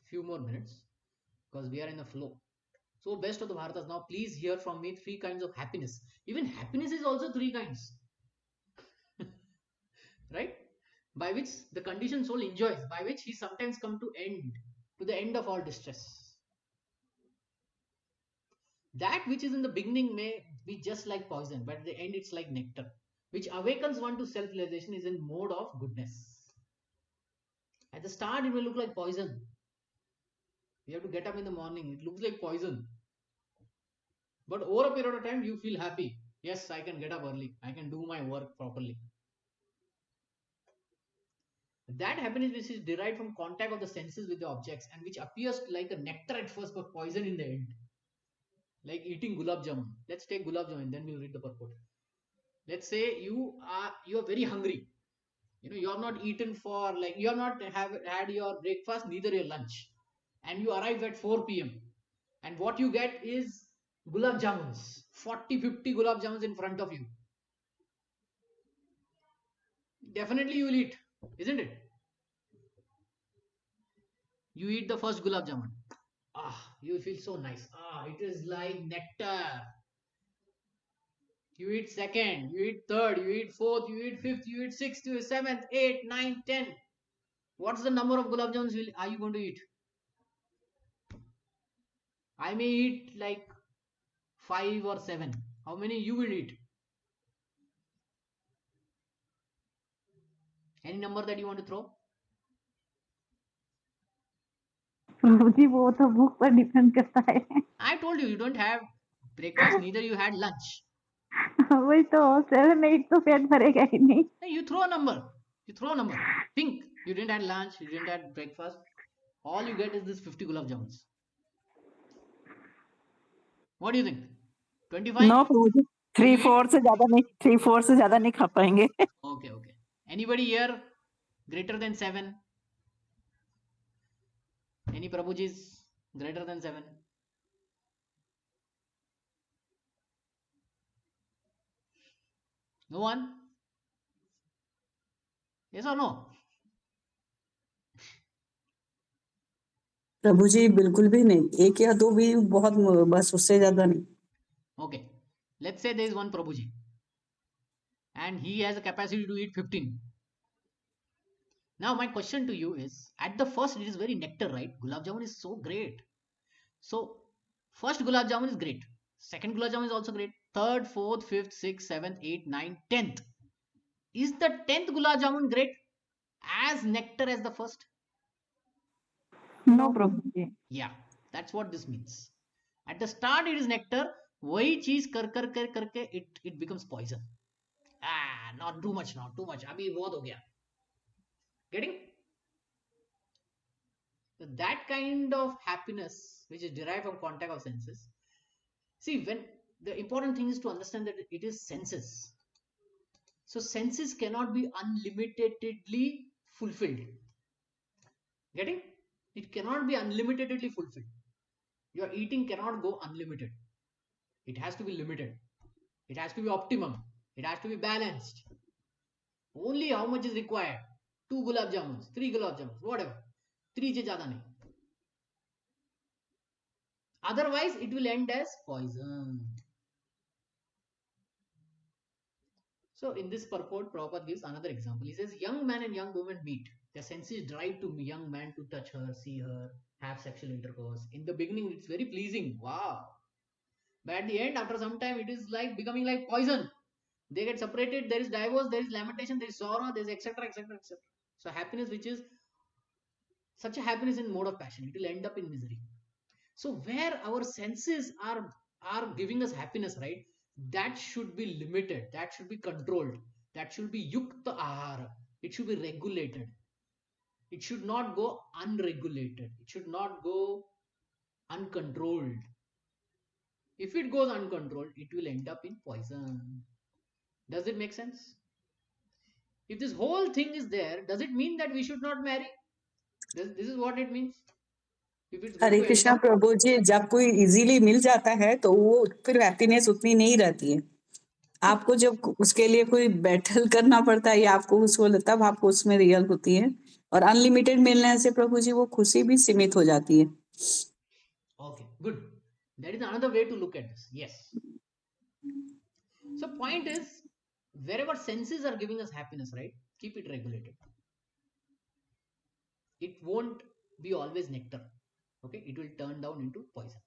few more minutes because we are in a flow. So best of the Bharatas, now please hear from me three kinds of happiness. Even happiness is also three kinds, right? By which the conditioned soul enjoys, by which he sometimes come to the end of all distress. That which is in the beginning may be just like poison, but at the end it's like nectar, which awakens one to self-realization is in mode of goodness. At the start, it will look like poison. You have to get up in the morning, it looks like poison. But over a period of time, you feel happy. Yes, I can get up early, I can do my work properly. That happiness which is derived from contact of the senses with the objects and which appears like a nectar at first but poison in the end. Like eating gulab jamun. Let's take gulab jamun, then we'll read the purport. Let's say you are very hungry. You have not eaten for like you have not had your breakfast, neither your lunch, and you arrive at 4 p.m. and what you get is gulab jamuns, 40-50 gulab jamuns in front of you. Definitely you will eat, isn't it? You eat the first gulab jamun. You feel so nice. It is like nectar. You eat second, you eat third, you eat fourth, you eat fifth, you eat sixth, you eat seventh, eighth, ninth, 10. What's the number of gulab jamuns are you going to eat? I may eat like 5 or 7. How many you will eat? Any number that you want to throw? प्रभु जी वो तो भूख पर depend करता है I told you, you don't have breakfast, neither you had lunch. वही तो 7-8 तो पेट भरेगा ही नहीं Hey, you throw a number. You throw a number. Think, you didn't have lunch, you didn't have breakfast. All you get is this 50 gulab jamuns. What do you think? 25? No Prabhu, Will you eat? 3-4 से ज्यादा नहीं खा पाएंगे. Okay. Anybody here greater than 7? Any Prabhujis greater than 7? No one? Yes or no? प्रभु जी बिल्कुल भी नहीं, एक या दो भी बहुत, बस उससे ज्यादा नहीं. Okay. Let's say there is one Prabhuji and he has a capacity to eat 15. Now my question to you is, at the first it is very nectar, right? Gulab Jamun is so great. So first Gulab Jamun is great. Second Gulab Jamun is also great. Third, fourth, fifth, sixth, seventh, eighth, ninth, 10th. Is the 10th Gulab Jamun great as nectar as the first? No Prabhu ji. Yeah, that's what this means. At the start it is nectar. वही चीज कर करके it becomes poison. Not too much, not too much. अभी बहुत हो गया. Getting? So that kind of happiness which is derived from contact of senses. See, when the important thing is to understand that it is senses. So senses cannot be unlimitedly fulfilled. Getting? It cannot be unlimitedly fulfilled. Your eating cannot go unlimited. It has to be limited. It has to be optimum. It has to be balanced. Only how much is required. 2 gulab jamuns, 3 gulab jamuns, whatever. 3 se zyada nahi. Otherwise, it will end as poison. So, in this purport, Prabhupada gives another example. He says, young man and young woman meet. Their senses drive to young man to touch her, see her, have sexual intercourse. In the beginning, it's very pleasing. Wow. But at the end, after some time, it is like becoming like poison. They get separated, there is divorce, there is lamentation, there is sorrow, there is etc. etc. etc. So, happiness, which is such a happiness in mode of passion, it will end up in misery. So where our senses are giving us happiness, right, that should be limited, that should be controlled, that should be yukta ahara, it should be regulated, it should not go unregulated, it should not go uncontrolled. If it goes uncontrolled, it will end up in poison. Does it make sense? If this whole thing is there, does it mean that we should not marry? This is what it means. If it's going Hare to end Krishna up, प्रभु जी, जब कोई easily मिल जाता है तो वो फिर happiness उतनी नहीं रहती है. आपको जब उसके लिए कोई बैटल करना पड़ता है या आपको उसको, तब आपको उसमें रियल होती है. और अनलिमिटेड मिलने से प्रभु जी वो खुशी भी सीमित हो जाती है. okay, good, that is another way to look at this. Yes. So point is, wherever senses are giving us happiness, right, keep it regulated. It won't be always nectar. Okay, it will turn down into poison.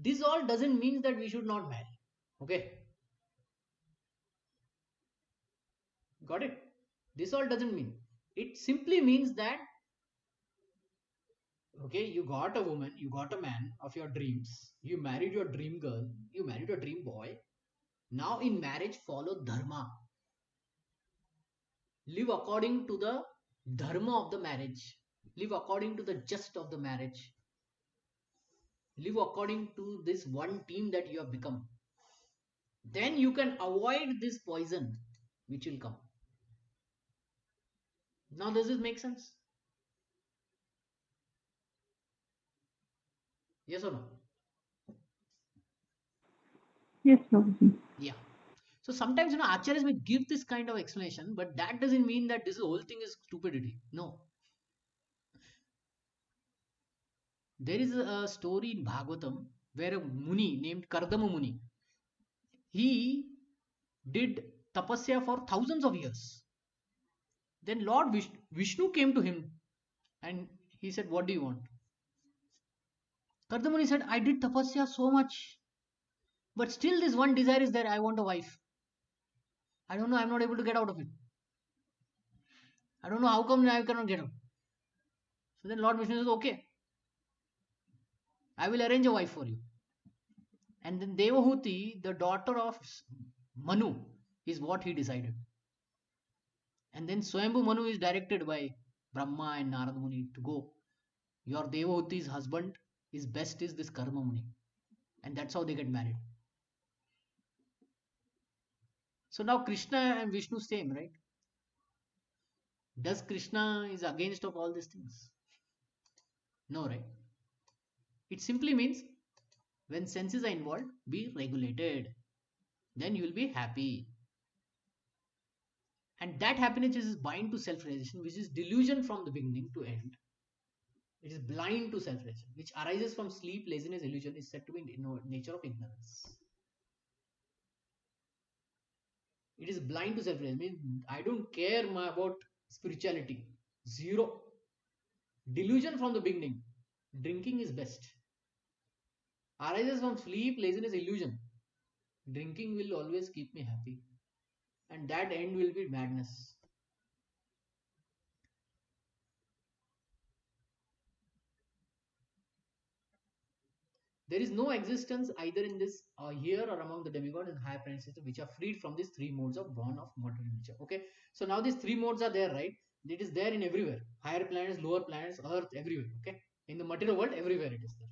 This all doesn't mean that we should not marry. Okay, got it? This all doesn't mean. It simply means that, okay, you got a woman, you got a man of your dreams, you married your dream girl, you married your dream boy. Now in marriage, follow dharma. Live according to the dharma of the marriage. Live according to the just of the marriage. Live according to this one team that you have become. Then you can avoid this poison which will come. Now does this make sense? Yes or no? Yes Prabhu ji. Yeah. So sometimes, acharyas may give this kind of explanation, but that doesn't mean that this whole thing is stupidity. No. There is a story in Bhagavatam where a Muni named Kardama Muni, he did tapasya for thousands of years. Then Lord Vishnu came to him and he said, what do you want? Kardama Muni said, I did tapasya so much, but still this one desire is there. I want a wife. I don't know, I'm not able to get out of it. I don't know how come I cannot get out. So then Lord Vishnu says, okay, I will arrange a wife for you. And then Devahuti, the daughter of Manu, is what he decided. And then Swayambhu Manu is directed by Brahma and Narada Muni to go. Your Devahuti's husband is best is this Karma Muni. And that's how they get married. So now Krishna and Vishnu same, right? Does Krishna is against of all these things? No, right? It simply means when senses are involved, be regulated. Then you will be happy. And that happiness is bind to self-realization, which is delusion from the beginning to end. It is blind to self-realization, which arises from sleep, laziness, illusion, is said to be nature of ignorance. It is blind to self-realization. Means I don't care about spirituality. Zero. Delusion from the beginning. Drinking is best. Arises from sleep, laziness, illusion. Drinking will always keep me happy. And that end will be madness. There is no existence either in this here or among the demigods and higher planet system which are freed from these three modes of born of mortal nature. Okay, so now these three modes are there, right? It is there in everywhere. Higher planets, lower planets, Earth, everywhere. Okay, in the material world, everywhere it is there.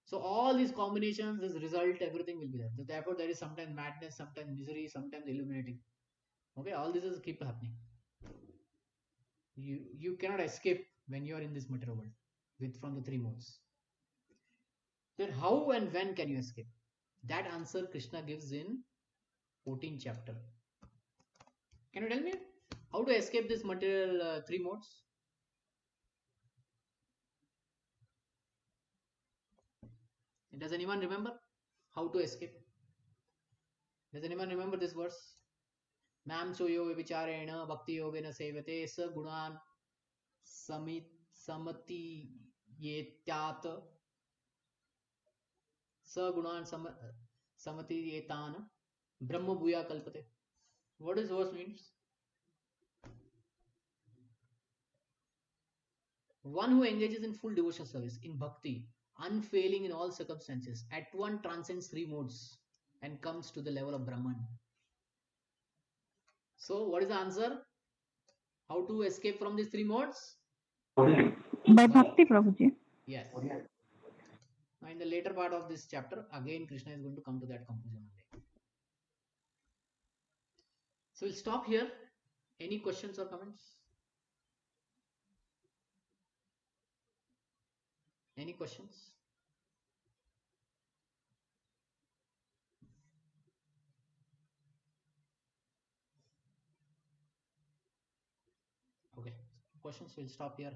So all these combinations, this result, everything will be there. So therefore, there is sometimes madness, sometimes misery, sometimes illuminating. Okay, all this is keep happening. You cannot escape when you are in this material world with from the three modes. Then how and when can you escape? That answer Krishna gives in 14th chapter. Can you tell me how to escape this material three modes? Does anyone remember how to escape? Does anyone remember this verse? Nam so yoga vicharena bhakti yogena sevate sa gunan samati yetyat sa gunan samati yetan brahma bhuya kalpate. What does verse means? One who engages in full devotional service, in bhakti, unfailing in all circumstances, at one transcends three modes and comes to the level of Brahman. So, what is the answer? How to escape from these three modes? By Bhakti, Prabhuji. Yes. Now, in the later part of this chapter, again Krishna is going to come to that conclusion only. So, we'll stop here. Any questions or comments? Any questions? Okay. Questions, we'll stop here.